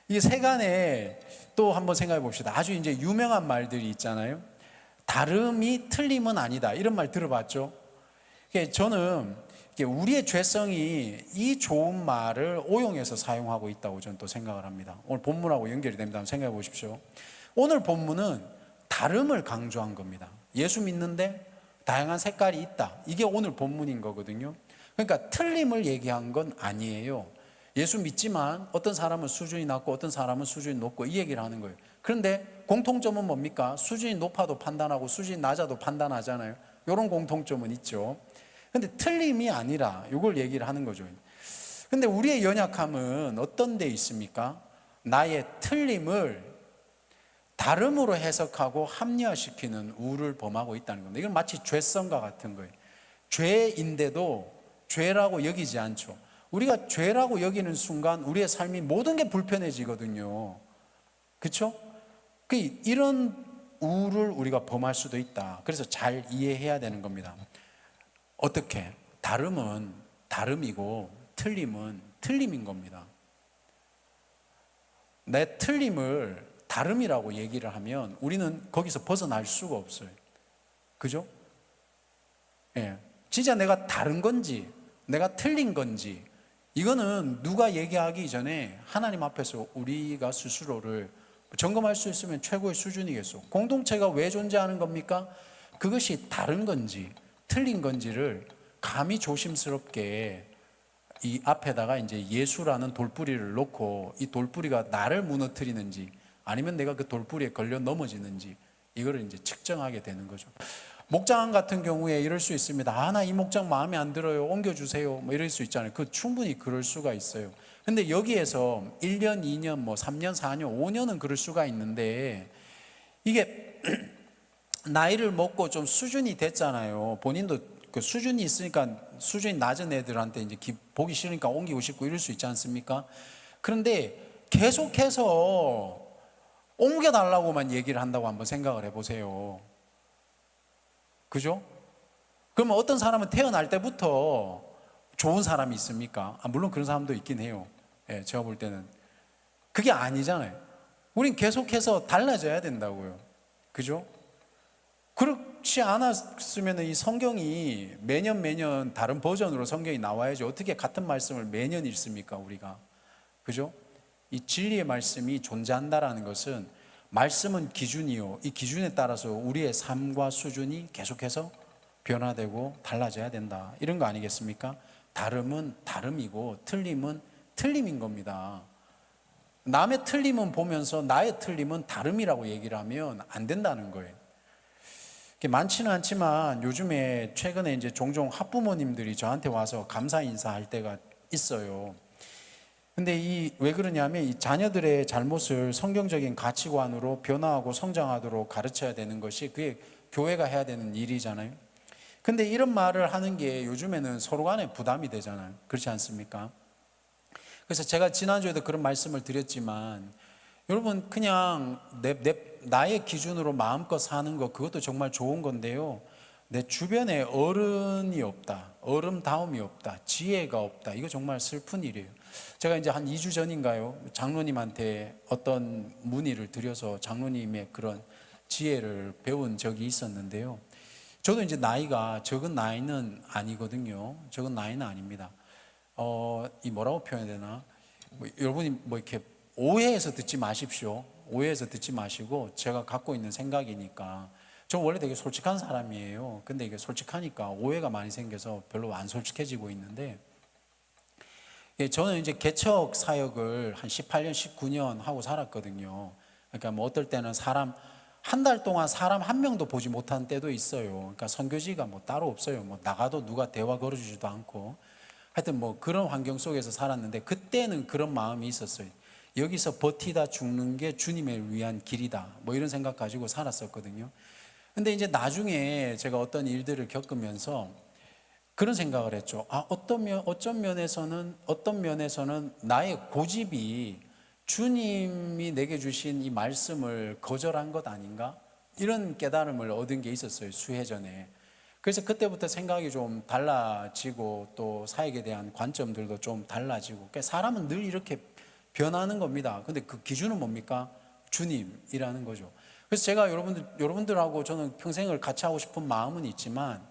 이 세간에 또 한번 생각해 봅시다. 아주 이제 유명한 말들이 있잖아요. 다름이 틀림은 아니다. 이런 말 들어봤죠? 저는 우리의 죄성이 이 좋은 말을 오용해서 사용하고 있다고 저는 또 생각을 합니다. 오늘 본문하고 연결이 됩니다. 한번 생각해 보십시오. 오늘 본문은 다름을 강조한 겁니다. 예수 믿는데 다양한 색깔이 있다. 이게 오늘 본문인 거거든요. 그러니까 틀림을 얘기한 건 아니에요. 예수 믿지만 어떤 사람은 수준이 낮고 어떤 사람은 수준이 높고 이 얘기를 하는 거예요. 그런데 공통점은 뭡니까? 수준이 높아도 판단하고 수준이 낮아도 판단하잖아요. 이런 공통점은 있죠. 근데 틀림이 아니라 이걸 얘기를 하는 거죠. 근데 우리의 연약함은 어떤 데 있습니까? 나의 틀림을 다름으로 해석하고 합리화시키는 우를 범하고 있다는 겁니다. 이건 마치 죄성과 같은 거예요. 죄인데도 죄라고 여기지 않죠. 우리가 죄라고 여기는 순간 우리의 삶이 모든 게 불편해지거든요. 그렇죠? 이런 우를 우리가 범할 수도 있다. 그래서 잘 이해해야 되는 겁니다. 어떻게? 다름은 다름이고 틀림은 틀림인 겁니다. 내 틀림을 다름이라고 얘기를 하면 우리는 거기서 벗어날 수가 없어요. 그죠? 예. 진짜 내가 다른 건지 내가 틀린 건지 이거는 누가 얘기하기 전에 하나님 앞에서 우리가 스스로를 점검할 수 있으면 최고의 수준이겠소. 공동체가 왜 존재하는 겁니까? 그것이 다른 건지 틀린 건지를 감히 조심스럽게 이 앞에다가 이제 예수라는 돌뿌리를 놓고 이 돌뿌리가 나를 무너뜨리는지 아니면 내가 그 돌뿌리에 걸려 넘어지는지 이거를 이제 측정하게 되는 거죠. 목장 같은 경우에 이럴 수 있습니다. 나 이 목장 마음에 안 들어요. 옮겨주세요. 뭐 이럴 수 있잖아요. 충분히 그럴 수가 있어요. 근데 여기에서 1년, 2년, 뭐 3년, 4년, 5년은 그럴 수가 있는데 이게 나이를 먹고 좀 수준이 됐잖아요. 본인도 그 수준이 있으니까 수준이 낮은 애들한테 이제 보기 싫으니까 옮기고 싶고 이럴 수 있지 않습니까? 그런데 계속해서 옮겨달라고만 얘기를 한다고 한번 생각을 해보세요. 그죠? 그러면 어떤 사람은 태어날 때부터 좋은 사람이 있습니까? 물론 그런 사람도 있긴 해요. 예, 제가 볼 때는 그게 아니잖아요. 우린 계속해서 달라져야 된다고요. 그죠? 그렇지 않았으면 이 성경이 매년 다른 버전으로 성경이 나와야지 어떻게 같은 말씀을 매년 읽습니까, 우리가? 그죠? 이 진리의 말씀이 존재한다라는 것은 말씀은 기준이요. 이 기준에 따라서 우리의 삶과 수준이 계속해서 변화되고 달라져야 된다. 이런 거 아니겠습니까? 다름은 다름이고 틀림은 틀림인 겁니다. 남의 틀림은 보면서 나의 틀림은 다름이라고 얘기를 하면 안 된다는 거예요. 많지는 않지만 요즘에 최근에 이제 종종 학부모님들이 저한테 와서 감사 인사할 때가 있어요. 근데 왜 그러냐면 이 자녀들의 잘못을 성경적인 가치관으로 변화하고 성장하도록 가르쳐야 되는 것이 그게 교회가 해야 되는 일이잖아요. 근데 이런 말을 하는 게 요즘에는 서로 간에 부담이 되잖아요. 그렇지 않습니까? 그래서 제가 지난주에도 그런 말씀을 드렸지만 여러분 그냥 나의 기준으로 마음껏 사는 거 그것도 정말 좋은 건데요. 내 주변에 어른이 없다, 어른다움이 없다, 지혜가 없다. 이거 정말 슬픈 일이에요. 제가 이제 한 2주 전인가요? 장로님한테 어떤 문의를 드려서 장로님의 그런 지혜를 배운 적이 있었는데요. 저도 이제 나이가 적은 나이는 아니거든요. 적은 나이는 아닙니다. 이 뭐라고 표현해야 되나? 여러분이 이렇게 오해해서 듣지 마십시오. 오해해서 듣지 마시고 제가 갖고 있는 생각이니까. 저 원래 되게 솔직한 사람이에요. 근데 이게 솔직하니까 오해가 많이 생겨서 별로 안 솔직해지고 있는데, 저는 이제 개척 사역을 한 18년, 19년 하고 살았거든요. 그러니까 뭐 어떨 때는 한 달 동안 사람 한 명도 보지 못한 때도 있어요. 그러니까 선교지가 뭐 따로 없어요. 뭐 나가도 누가 대화 걸어주지도 않고. 하여튼 뭐 그런 환경 속에서 살았는데 그때는 그런 마음이 있었어요. 여기서 버티다 죽는 게 주님을 위한 길이다. 뭐 이런 생각 가지고 살았었거든요. 근데 이제 나중에 제가 어떤 일들을 겪으면서 그런 생각을 했죠. 어떤 면에서는 나의 고집이 주님이 내게 주신 이 말씀을 거절한 것 아닌가? 이런 깨달음을 얻은 게 있었어요, 수해 전에. 그래서 그때부터 생각이 좀 달라지고 또 사역에 대한 관점들도 좀 달라지고. 그러니까 사람은 늘 이렇게 변하는 겁니다. 근데 그 기준은 뭡니까? 주님이라는 거죠. 그래서 제가 여러분들하고 저는 평생을 같이 하고 싶은 마음은 있지만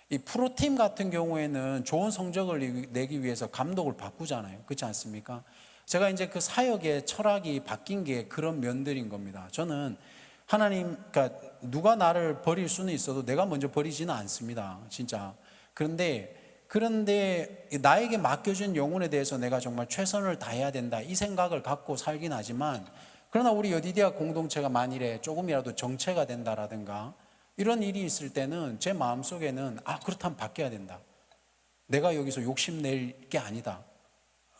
이 프로팀 같은 경우에는 좋은 성적을 내기 위해서 감독을 바꾸잖아요. 그렇지 않습니까? 제가 이제 그 사역의 철학이 바뀐 게 그런 면들인 겁니다. 저는 하나님, 그러니까 누가 나를 버릴 수는 있어도 내가 먼저 버리지는 않습니다. 진짜. 그런데 나에게 맡겨진 영혼에 대해서 내가 정말 최선을 다해야 된다. 이 생각을 갖고 살긴 하지만 그러나 우리 여디디아 공동체가 만일에 조금이라도 정체가 된다라든가 이런 일이 있을 때는 제 마음속에는 그렇다면 바뀌어야 된다. 내가 여기서 욕심낼 게 아니다.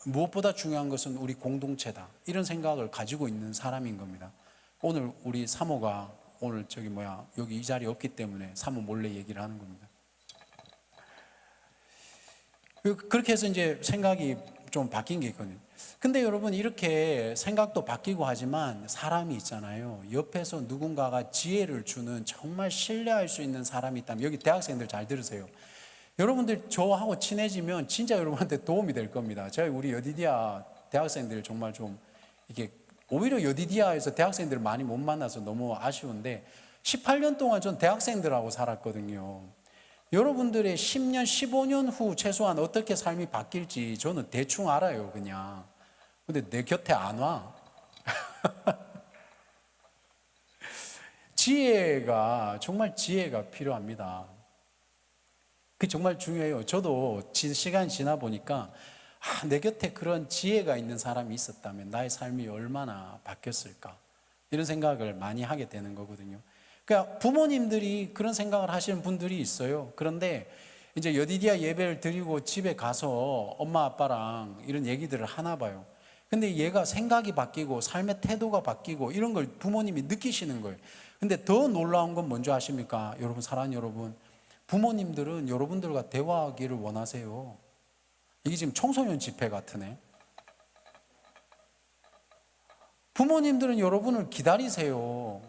무엇보다 중요한 것은 우리 공동체다. 이런 생각을 가지고 있는 사람인 겁니다. 오늘 우리 사모가 오늘 여기 이 자리에 없기 때문에 사모 몰래 얘기를 하는 겁니다. 그렇게 해서 이제 생각이 좀 바뀐 게 있거든요. 근데 여러분 이렇게 생각도 바뀌고 하지만 사람이 있잖아요. 옆에서 누군가가 지혜를 주는 정말 신뢰할 수 있는 사람이 있다면 여기 대학생들 잘 들으세요. 여러분들 저하고 친해지면 진짜 여러분한테 도움이 될 겁니다. 제가 우리 여디디아 대학생들 정말 좀 이게 오히려 여디디아에서 대학생들을 많이 못 만나서 너무 아쉬운데 18년 동안 전 대학생들하고 살았거든요. 여러분들의 10년, 15년 후 최소한 어떻게 삶이 바뀔지 저는 대충 알아요, 그냥. 근데 내 곁에 안 와. 정말 지혜가 필요합니다. 그게 정말 중요해요. 저도 시간이 지나 보니까 내 곁에 그런 지혜가 있는 사람이 있었다면 나의 삶이 얼마나 바뀌었을까 이런 생각을 많이 하게 되는 거거든요. 그러니까 부모님들이 그런 생각을 하시는 분들이 있어요. 그런데 이제 여디디아 예배를 드리고 집에 가서 엄마 아빠랑 이런 얘기들을 하나 봐요. 근데 얘가 생각이 바뀌고 삶의 태도가 바뀌고 이런 걸 부모님이 느끼시는 거예요. 근데 더 놀라운 건 뭔지 아십니까? 여러분, 사랑하는 여러분, 부모님들은 여러분들과 대화하기를 원하세요. 이게 지금 청소년 집회 같으네. 부모님들은 여러분을 기다리세요.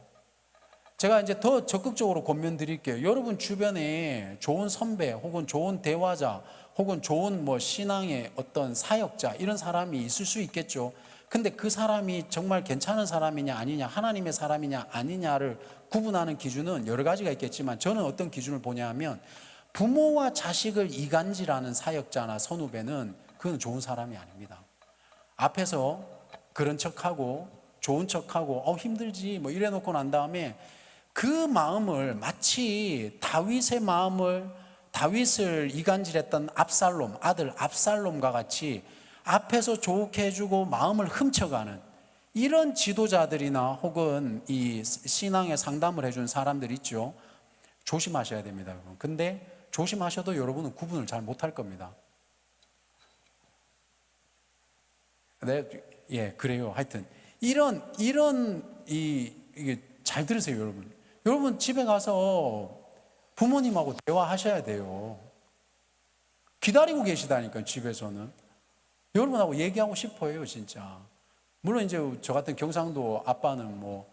제가 이제 더 적극적으로 권면 드릴게요. 여러분 주변에 좋은 선배 혹은 좋은 대화자 혹은 좋은 신앙의 어떤 사역자 이런 사람이 있을 수 있겠죠. 근데 그 사람이 정말 괜찮은 사람이냐 아니냐, 하나님의 사람이냐 아니냐를 구분하는 기준은 여러 가지가 있겠지만 저는 어떤 기준을 보냐 하면 부모와 자식을 이간질하는 사역자나 선후배는 그건 좋은 사람이 아닙니다. 앞에서 그런 척하고 좋은 척하고 힘들지 이래 놓고 난 다음에 그 마음을 마치 다윗을 이간질했던 아들 압살롬과 같이 앞에서 좋게 해주고 마음을 훔쳐가는 이런 지도자들이나 혹은 이 신앙의 상담을 해준 사람들 있죠. 조심하셔야 됩니다, 여러분. 근데 조심하셔도 여러분은 구분을 잘 못할 겁니다. 네, 그래요. 하여튼 이게 잘 들으세요, 여러분. 여러분 집에 가서 부모님하고 대화하셔야 돼요. 기다리고 계시다니까요, 집에서는. 여러분하고 얘기하고 싶어요, 진짜. 물론 이제 저 같은 경상도 아빠는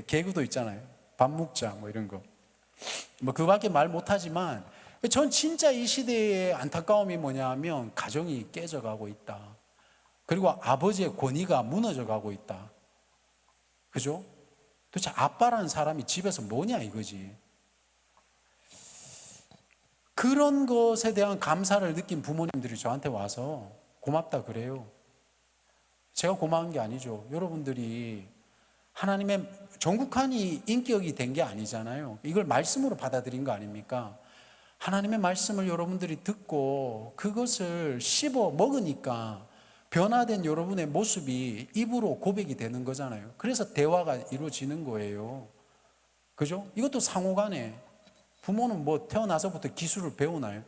개그도 있잖아요. 밥 먹자 이런 거. 그거밖에 말 못하지만 전 진짜 이 시대의 안타까움이 뭐냐면 가정이 깨져가고 있다. 그리고 아버지의 권위가 무너져가고 있다. 그죠? 도대체 아빠라는 사람이 집에서 뭐냐 이거지. 그런 것에 대한 감사를 느낀 부모님들이 저한테 와서 고맙다 그래요. 제가 고마운 게 아니죠. 여러분들이 하나님의 전국한이 인격이 된 게 아니잖아요. 이걸 말씀으로 받아들인 거 아닙니까? 하나님의 말씀을 여러분들이 듣고 그것을 씹어 먹으니까 변화된 여러분의 모습이 입으로 고백이 되는 거잖아요. 그래서 대화가 이루어지는 거예요. 그죠? 이것도 상호간에 부모는 태어나서부터 기술을 배우나요?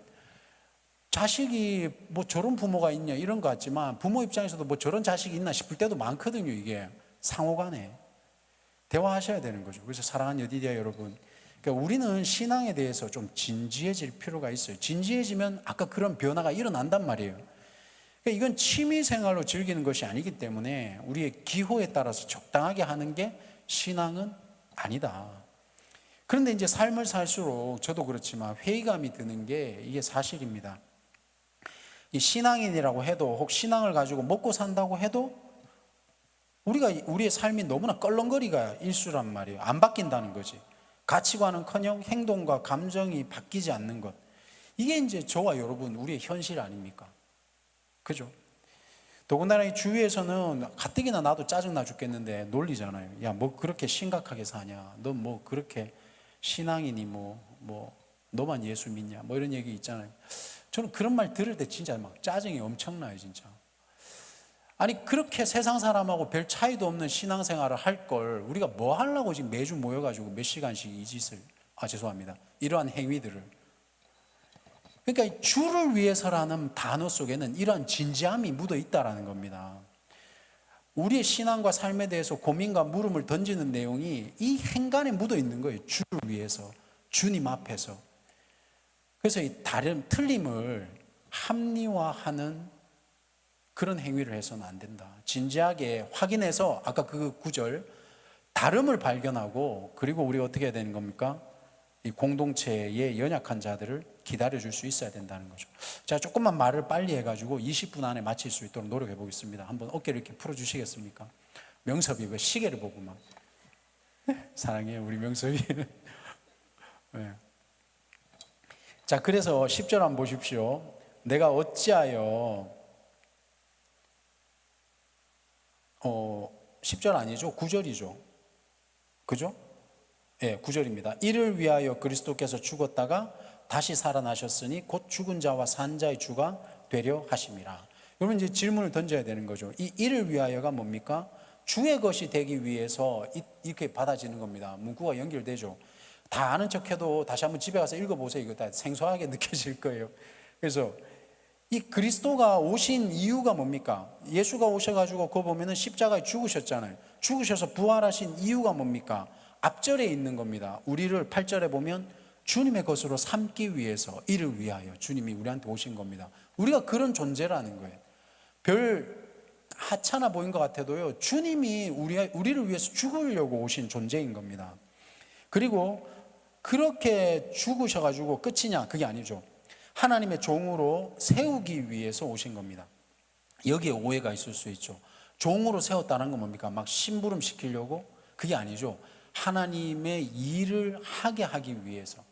자식이 뭐 저런 부모가 있냐 이런 것 같지만 부모 입장에서도 뭐 저런 자식이 있나 싶을 때도 많거든요. 이게 상호간에 대화하셔야 되는 거죠. 그래서 사랑하는 여디디아 여러분, 그러니까 우리는 신앙에 대해서 좀 진지해질 필요가 있어요. 진지해지면 아까 그런 변화가 일어난단 말이에요. 그러니까 이건 취미 생활로 즐기는 것이 아니기 때문에 우리의 기호에 따라서 적당하게 하는 게 신앙은 아니다. 그런데 이제 삶을 살수록 저도 그렇지만 회의감이 드는 게 이게 사실입니다. 이 신앙인이라고 해도 혹 신앙을 가지고 먹고 산다고 해도 우리의 삶이 너무나 껄렁거리가 일수란 말이에요. 안 바뀐다는 거지. 가치관은커녕 행동과 감정이 바뀌지 않는 것. 이게 이제 저와 여러분 우리의 현실 아닙니까? 그죠? 더군다나 이 주위에서는 가뜩이나 나도 짜증나 죽겠는데 놀리잖아요. 야, 뭐 그렇게 심각하게 사냐? 너 뭐 그렇게 신앙이니 뭐 너만 예수 믿냐? 뭐 이런 얘기 있잖아요. 저는 그런 말 들을 때 진짜 막 짜증이 엄청나요, 진짜. 아니 그렇게 세상 사람하고 별 차이도 없는 신앙생활을 할 걸 우리가 뭐 하려고 지금 매주 모여가지고 몇 시간씩 이 짓을 죄송합니다. 이러한 행위들을. 그러니까 주를 위해서라는 단어 속에는 이러한 진지함이 묻어 있다라는 겁니다. 우리의 신앙과 삶에 대해서 고민과 물음을 던지는 내용이 이 행간에 묻어 있는 거예요. 주를 위해서, 주님 앞에서. 그래서 이 다른 틀림을 합리화하는 그런 행위를 해서는 안 된다. 진지하게 확인해서 아까 그 구절 다름을 발견하고 그리고 우리가 어떻게 해야 되는 겁니까? 이 공동체의 연약한 자들을 기다려줄 수 있어야 된다는 거죠. 자, 조금만 말을 빨리 해가지고 20분 안에 마칠 수 있도록 노력해 보겠습니다. 한번 어깨를 이렇게 풀어주시겠습니까? 명섭이 왜 시계를 보고 막 사랑해요 우리 명섭이. 네. 자, 그래서 10절 한번 보십시오. 내가 어찌하여 10절 아니죠? 9절이죠. 그죠? 예, 9절입니다. 이를 위하여 그리스도께서 죽었다가 다시 살아나셨으니 곧 죽은 자와 산 자의 주가 되려 하심이라. 여러분 이제 질문을 던져야 되는 거죠. 이 이를 위하여가 뭡니까? 주의 것이 되기 위해서 이렇게 받아지는 겁니다. 문구가 연결되죠. 다 아는 척해도 다시 한번 집에 가서 읽어보세요. 이거 다 생소하게 느껴질 거예요. 그래서 이 그리스도가 오신 이유가 뭡니까? 예수가 오셔가지고 그거 보면은 십자가에 죽으셨잖아요. 죽으셔서 부활하신 이유가 뭡니까? 앞절에 있는 겁니다. 우리를 8절에 보면 주님의 것으로 삼기 위해서 이를 위하여 주님이 우리한테 오신 겁니다. 우리가 그런 존재라는 거예요. 별 하찮아 보인 것 같아도요, 주님이 우리를 위해서 죽으려고 오신 존재인 겁니다. 그리고 그렇게 죽으셔가지고 끝이냐? 그게 아니죠. 하나님의 종으로 세우기 위해서 오신 겁니다. 여기에 오해가 있을 수 있죠. 종으로 세웠다는 건 뭡니까? 막 심부름 시키려고? 그게 아니죠. 하나님의 일을 하게 하기 위해서.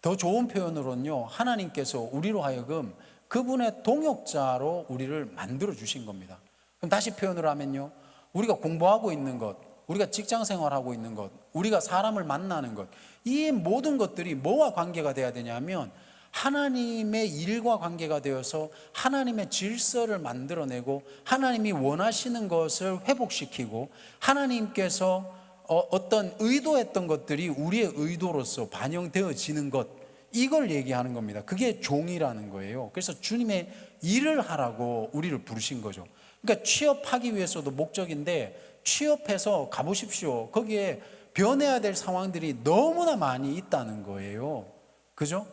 더 좋은 표현으로는요, 하나님께서 우리로 하여금 그분의 동역자로 우리를 만들어 주신 겁니다. 그럼 다시 표현을 하면요, 우리가 공부하고 있는 것, 우리가 직장 생활하고 있는 것, 우리가 사람을 만나는 것, 이 모든 것들이 뭐와 관계가 돼야 되냐면 하나님의 일과 관계가 되어서 하나님의 질서를 만들어내고 하나님이 원하시는 것을 회복시키고 하나님께서 어떤 의도했던 것들이 우리의 의도로서 반영되어지는 것, 이걸 얘기하는 겁니다. 그게 종이라는 거예요. 그래서 주님의 일을 하라고 우리를 부르신 거죠. 그러니까 취업하기 위해서도 목적인데 취업해서 가보십시오. 거기에 변해야 될 상황들이 너무나 많이 있다는 거예요. 그죠?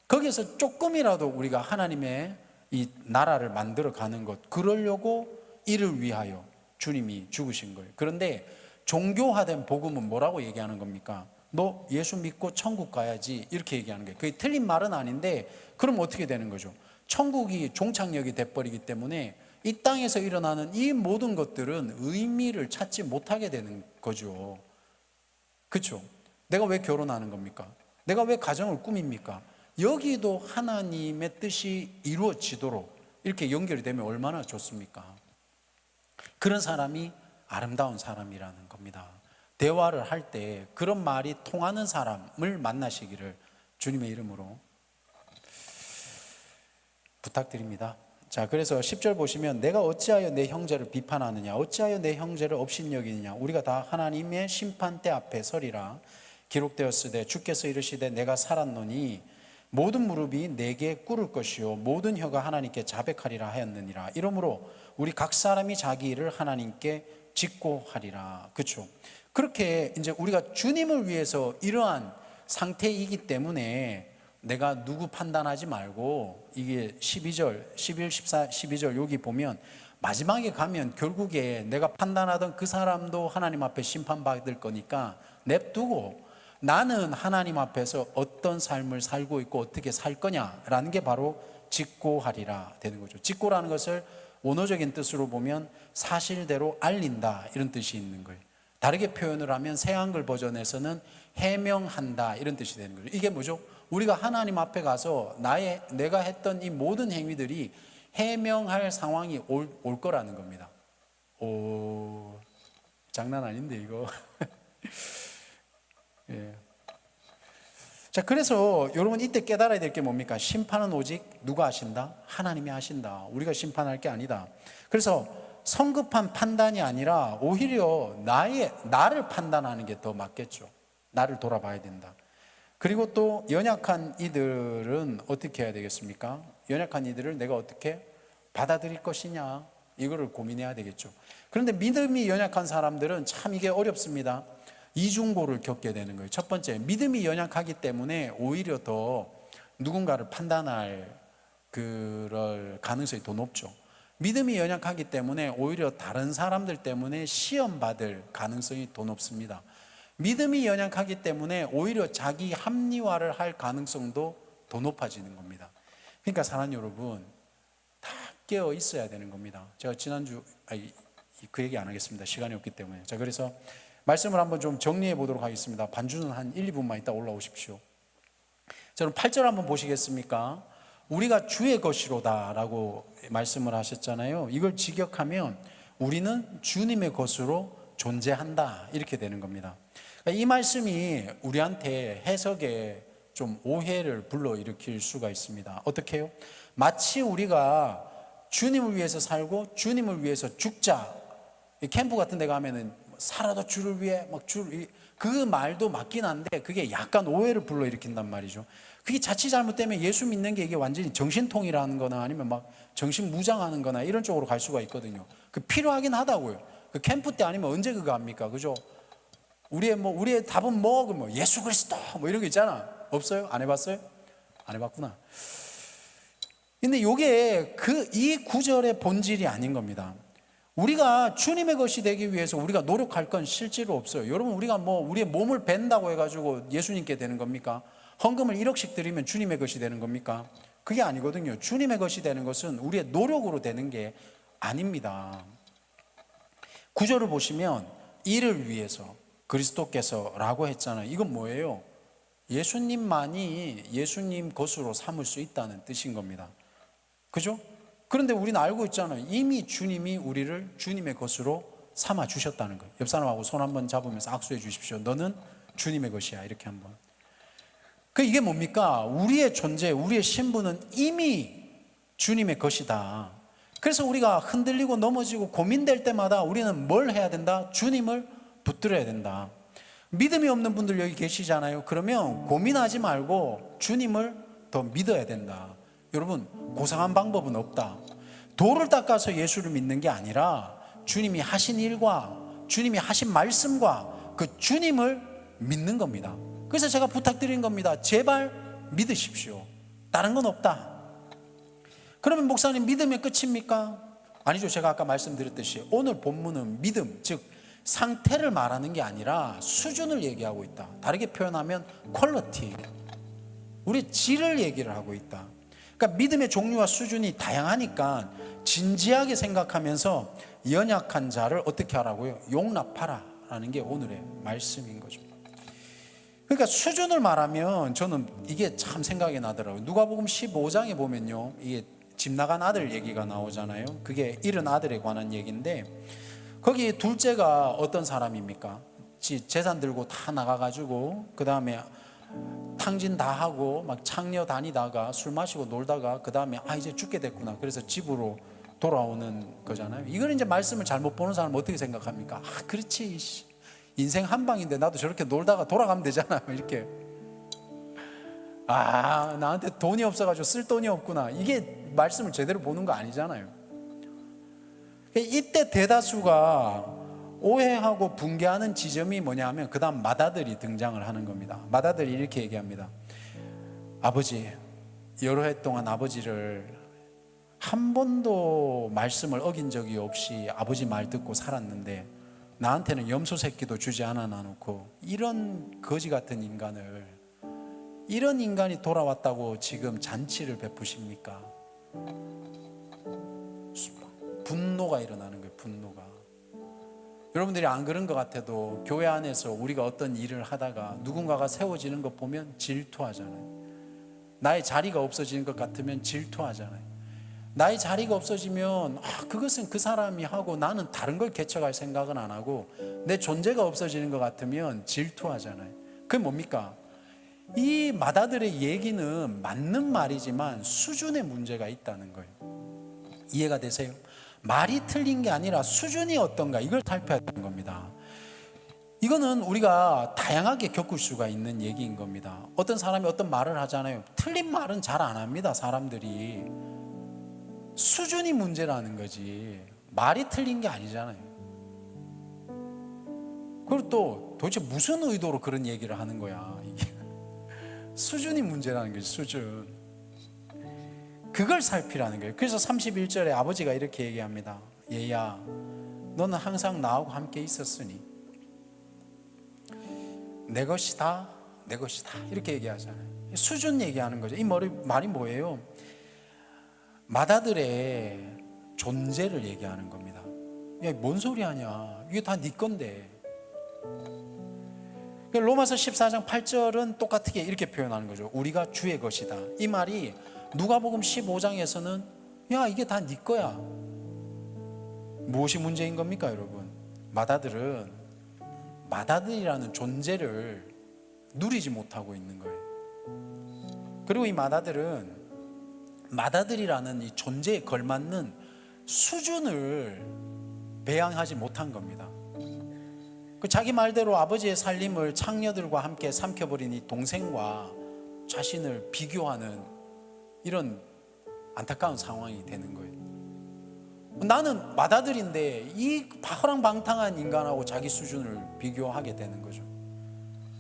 거기에서 조금이라도 우리가 하나님의 이 나라를 만들어 가는 것, 그러려고 이를 위하여 주님이 죽으신 거예요. 그런데 종교화된 복음은 뭐라고 얘기하는 겁니까? 너 예수 믿고 천국 가야지, 이렇게 얘기하는 거예요. 그게 틀린 말은 아닌데 그럼 어떻게 되는 거죠? 천국이 종착역이 돼버리기 때문에 이 땅에서 일어나는 이 모든 것들은 의미를 찾지 못하게 되는 거죠. 그렇죠? 내가 왜 결혼하는 겁니까? 내가 왜 가정을 꾸밉니까? 여기도 하나님의 뜻이 이루어지도록 이렇게 연결이 되면 얼마나 좋습니까? 그런 사람이 아름다운 사람이라는 겁니다. 대화를 할 때 그런 말이 통하는 사람을 만나시기를 주님의 이름으로 부탁드립니다. 자, 그래서 10절 보시면 내가 어찌하여 내 형제를 비판하느냐, 어찌하여 내 형제를 업신여기느냐, 우리가 다 하나님의 심판대 앞에 서리라. 기록되었으되 주께서 이르시되 내가 살았노니 모든 무릎이 내게 꿇을 것이요 모든 혀가 하나님께 자백하리라 하였느니라. 이러므로 우리 각 사람이 자기 일을 하나님께 직고하리라. 그렇죠? 그렇게 이제 우리가 주님을 위해서 이러한 상태이기 때문에 내가 누구 판단하지 말고, 이게 12절, 11, 14, 12절 여기 보면 마지막에 가면 결국에 내가 판단하던 그 사람도 하나님 앞에 심판받을 거니까 냅두고 나는 하나님 앞에서 어떤 삶을 살고 있고 어떻게 살 거냐라는 게 바로 직고하리라 되는 거죠. 직고라는 것을 원어적인 뜻으로 보면 사실대로 알린다, 이런 뜻이 있는 거예요. 다르게 표현을 하면 새한글 버전에서는 해명한다, 이런 뜻이 되는 거죠. 이게 뭐죠? 우리가 하나님 앞에 가서 내가 했던 이 모든 행위들이 해명할 상황이 올 거라는 겁니다. 오, 장난 아닌데 이거. 예. 자, 그래서 여러분 이때 깨달아야 될 게 뭡니까? 심판은 오직 누가 하신다? 하나님이 하신다. 우리가 심판할 게 아니다. 그래서 성급한 판단이 아니라 오히려 나를 판단하는 게 더 맞겠죠. 나를 돌아봐야 된다. 그리고 또 연약한 이들은 어떻게 해야 되겠습니까? 연약한 이들을 내가 어떻게 받아들일 것이냐, 이거를 고민해야 되겠죠. 그런데 믿음이 연약한 사람들은 참 이게 어렵습니다. 이중고를 겪게 되는 거예요. 첫 번째, 믿음이 연약하기 때문에 오히려 더 누군가를 판단할 그럴 가능성이 더 높죠. 믿음이 연약하기 때문에 오히려 다른 사람들 때문에 시험받을 가능성이 더 높습니다. 믿음이 연약하기 때문에 오히려 자기 합리화를 할 가능성도 더 높아지는 겁니다. 그러니까 사랑하는 여러분, 다 깨어 있어야 되는 겁니다. 제가 지난주 그 얘기 안 하겠습니다. 시간이 없기 때문에. 자, 그래서 말씀을 한번 좀 정리해 보도록 하겠습니다. 반주는 한 1, 2분만 있다 올라오십시오. 자, 그럼 8절 한번 보시겠습니까? 우리가 주의 것이로다 라고 말씀을 하셨잖아요. 이걸 직역하면 우리는 주님의 것으로 존재한다, 이렇게 되는 겁니다. 이 말씀이 우리한테 해석에 좀 오해를 불러일으킬 수가 있습니다. 어떻게 해요? 마치 우리가 주님을 위해서 살고 주님을 위해서 죽자, 캠프 같은 데 가면은 살아도 주를 위해 그 말도 맞긴 한데 그게 약간 오해를 불러일으킨단 말이죠. 그게 자칫 잘못되면 예수 믿는 게 이게 완전히 정신통일하는 거나 아니면 막 정신무장하는 거나 이런 쪽으로 갈 수가 있거든요. 그 필요하긴 하다고요. 그 캠프 때 아니면 언제 그거 합니까? 그죠? 우리의 답은 뭐 예수 그리스도 뭐 이런 거 있잖아. 없어요? 안 해봤어요? 안 해봤구나. 근데 이게 이 구절의 본질이 아닌 겁니다. 우리가 주님의 것이 되기 위해서 우리가 노력할 건 실제로 없어요. 여러분, 우리가 우리의 몸을 벤다고 해가지고 예수님께 되는 겁니까? 헌금을 1억씩 드리면 주님의 것이 되는 겁니까? 그게 아니거든요. 주님의 것이 되는 것은 우리의 노력으로 되는 게 아닙니다. 구절을 보시면 이를 위해서 그리스도께서라고 했잖아요. 이건 뭐예요? 예수님만이 예수님 것으로 삼을 수 있다는 뜻인 겁니다. 그죠? 그런데 우리는 알고 있잖아요. 이미 주님이 우리를 주님의 것으로 삼아 주셨다는 거예요. 옆 사람하고 손 한번 잡으면서 악수해 주십시오. 너는 주님의 것이야. 이렇게 한번. 이게 뭡니까? 우리의 존재, 우리의 신분은 이미 주님의 것이다. 그래서 우리가 흔들리고 넘어지고 고민될 때마다 우리는 뭘 해야 된다? 주님을 붙들어야 된다. 믿음이 없는 분들 여기 계시잖아요. 그러면 고민하지 말고 주님을 더 믿어야 된다. 여러분, 고상한 방법은 없다. 돌을 닦아서 예수를 믿는 게 아니라 주님이 하신 일과 주님이 하신 말씀과 그 주님을 믿는 겁니다. 그래서 제가 부탁드린 겁니다. 제발 믿으십시오. 다른 건 없다. 그러면 목사님, 믿음의 끝입니까? 아니죠. 제가 아까 말씀드렸듯이 오늘 본문은 믿음, 즉 상태를 말하는 게 아니라 수준을 얘기하고 있다. 다르게 표현하면 퀄리티, 우리의 질을 얘기를 하고 있다. 그러니까 믿음의 종류와 수준이 다양하니까 진지하게 생각하면서 연약한 자를 어떻게 하라고요? 용납하라 라는 게 오늘의 말씀인 거죠. 그러니까 수준을 말하면 저는 이게 참 생각이 나더라고요. 누가복음 15장에 보면요, 이게 집 나간 아들 얘기가 나오잖아요. 그게 잃은 아들에 관한 얘기인데, 거기 둘째가 어떤 사람입니까? 재산 들고 다 나가가지고 그 다음에 탕진 다 하고 막 창녀 다니다가 술 마시고 놀다가 그 다음에 이제 죽게 됐구나. 그래서 집으로 돌아오는 거잖아요. 이걸 이제 말씀을 잘못 보는 사람은 어떻게 생각합니까? 그렇지, 인생 한 방인데 나도 저렇게 놀다가 돌아가면 되잖아, 이렇게. 나한테 돈이 없어가지고 쓸 돈이 없구나. 이게 말씀을 제대로 보는 거 아니잖아요. 이때 대다수가 오해하고 붕괴하는 지점이 뭐냐면 그 다음 맏아들이 등장을 하는 겁니다. 맏아들이 이렇게 얘기합니다. 아버지, 여러 해 동안 아버지를 한 번도 말씀을 어긴 적이 없이 아버지 말 듣고 살았는데 나한테는 염소 새끼도 주지 않아 놔놓고 이런 거지 같은 인간을, 이런 인간이 돌아왔다고 지금 잔치를 베푸십니까? 분노가 일어나는 거예요. 분노가. 여러분들이 안 그런 것 같아도 교회 안에서 우리가 어떤 일을 하다가 누군가가 세워지는 거 보면 질투하잖아요. 나의 자리가 없어지는 것 같으면 질투하잖아요. 나의 자리가 없어지면 그것은 그 사람이 하고 나는 다른 걸 개척할 생각은 안 하고 내 존재가 없어지는 것 같으면 질투하잖아요. 그게 뭡니까? 이 맏아들의 얘기는 맞는 말이지만 수준의 문제가 있다는 거예요. 이해가 되세요? 말이 틀린 게 아니라 수준이 어떤가, 이걸 살펴야 되는 겁니다. 이거는 우리가 다양하게 겪을 수가 있는 얘기인 겁니다. 어떤 사람이 어떤 말을 하잖아요. 틀린 말은 잘 안 합니다. 사람들이. 수준이 문제라는 거지 말이 틀린 게 아니잖아요. 그리고 또 도대체 무슨 의도로 그런 얘기를 하는 거야. 이게 수준이 문제라는 거지. 수준. 그걸 살피라는 거예요. 그래서 31절에 아버지가 이렇게 얘기합니다. 얘야, 너는 항상 나하고 함께 있었으니 내 것이다, 내 것이다, 이렇게 얘기하잖아요. 수준 얘기하는 거죠. 이 말이 뭐예요? 맏아들의 존재를 얘기하는 겁니다. 야, 뭔 소리 하냐, 이게 다 네 건데. 로마서 14장 8절은 똑같게 이렇게 표현하는 거죠. 우리가 주의 것이다. 이 말이 누가복음 15장에서는 야, 이게 다 네 거야. 무엇이 문제인 겁니까, 여러분? 맏아들은 맏아들이라는 존재를 누리지 못하고 있는 거예요. 그리고 이 맏아들은 맏아들이라는 이 존재에 걸맞는 수준을 배양하지 못한 겁니다. 그 자기 말대로 아버지의 살림을 창녀들과 함께 삼켜버린 이 동생과 자신을 비교하는 이런 안타까운 상황이 되는 거예요. 나는 맏아들인데 이 허랑방탕한 인간하고 자기 수준을 비교하게 되는 거죠.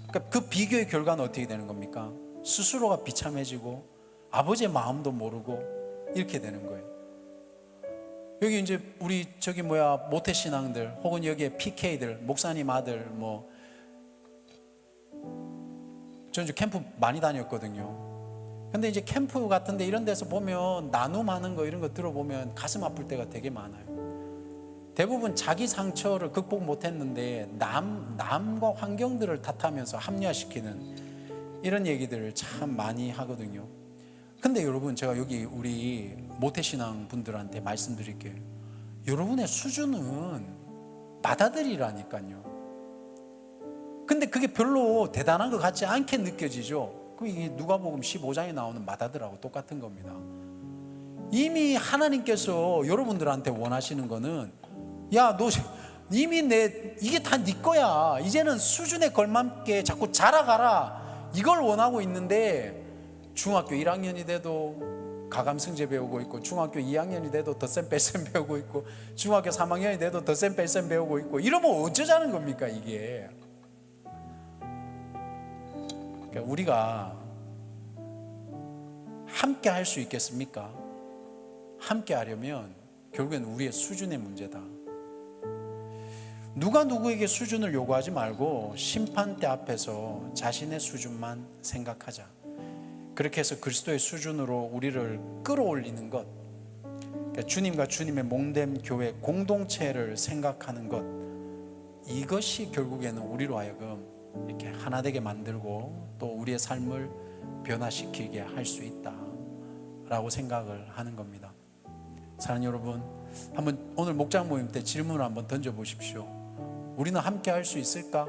그러니까 그 비교의 결과는 어떻게 되는 겁니까? 스스로가 비참해지고 아버지의 마음도 모르고 이렇게 되는 거예요. 여기 이제 우리 모태신앙들 혹은 여기에 PK들, 목사님 아들 저는 캠프 많이 다녔거든요. 근데 이제 캠프 같은데 이런 데서 보면 나눔하는 거 이런 거 들어보면 가슴 아플 때가 되게 많아요. 대부분 자기 상처를 극복 못했는데 남과 환경들을 탓하면서 합리화시키는 이런 얘기들을 참 많이 하거든요. 근데 여러분, 제가 여기 우리 모태신앙 분들한테 말씀드릴게요. 여러분의 수준은 맏아들이라니까요. 근데 그게 별로 대단한 것 같지 않게 느껴지죠. 이게 누가복음 15장에 나오는 맏아들하고 똑같은 겁니다. 이미 하나님께서 여러분들한테 원하시는 거는 야, 너 이미 이게 다 네 거야. 이제는 수준에 걸맞게 자꾸 자라가라. 이걸 원하고 있는데 중학교 1학년이 돼도 가감승제 배우고 있고, 중학교 2학년이 돼도 덧셈 뺄셈 배우고 있고, 중학교 3학년이 돼도 덧셈 뺄셈 배우고 있고, 이러면 어쩌자는 겁니까 이게. 그러니까 우리가 함께 할 수 있겠습니까? 함께 하려면 결국엔 우리의 수준의 문제다. 누가 누구에게 수준을 요구하지 말고 심판대 앞에서 자신의 수준만 생각하자. 그렇게 해서 그리스도의 수준으로 우리를 끌어올리는 것, 그러니까 주님과 주님의 몸된 교회 공동체를 생각하는 것, 이것이 결국에는 우리로 하여금 이렇게 하나 되게 만들고 또 우리의 삶을 변화시키게 할 수 있다라고 생각을 하는 겁니다. 사랑하는 여러분, 한번 오늘 목장 모임 때 질문을 한번 던져보십시오. 우리는 함께 할 수 있을까?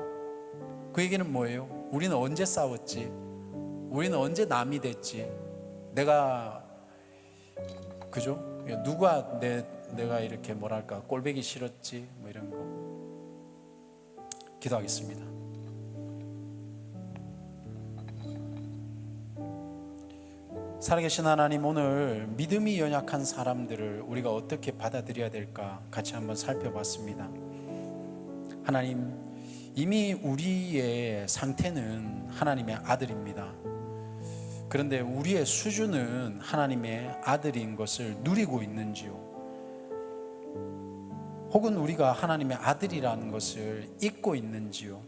그 얘기는 뭐예요? 우리는 언제 싸웠지? 우리는 언제 남이 됐지? 내가 그죠? 누가 내가 이렇게 꼴보기 싫었지? 이런 거. 기도하겠습니다. 살아계신 하나님, 오늘 믿음이 연약한 사람들을 우리가 어떻게 받아들여야 될까 같이 한번 살펴봤습니다. 하나님, 이미 우리의 상태는 하나님의 아들입니다. 그런데 우리의 수준은 하나님의 아들인 것을 누리고 있는지요? 혹은 우리가 하나님의 아들이라는 것을 잊고 있는지요?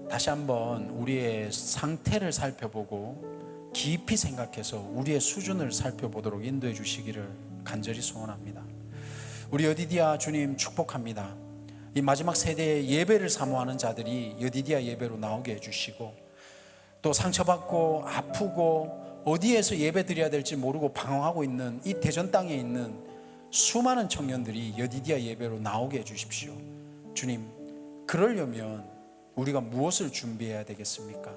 다시 한번 우리의 상태를 살펴보고 깊이 생각해서 우리의 수준을 살펴보도록 인도해 주시기를 간절히 소원합니다. 우리 여디디아 주님 축복합니다. 이 마지막 세대의 예배를 사모하는 자들이 여디디아 예배로 나오게 해주시고, 또 상처받고 아프고 어디에서 예배 드려야 될지 모르고 방황하고 있는 이 대전 땅에 있는 수많은 청년들이 여디디아 예배로 나오게 해주십시오. 주님, 그러려면 우리가 무엇을 준비해야 되겠습니까?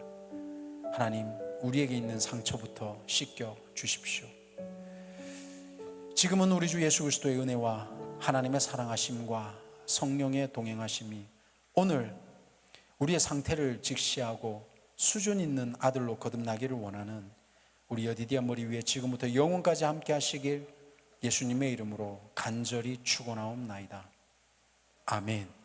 하나님, 우리에게 있는 상처부터 씻겨 주십시오. 지금은 우리 주 예수 그리스도의 은혜와 하나님의 사랑하심과 성령의 동행하심이 오늘 우리의 상태를 직시하고 수준 있는 아들로 거듭나기를 원하는 우리 여디디아 머리 위에 지금부터 영원까지 함께 하시길 예수님의 이름으로 간절히 축원하옵나이다. 아멘.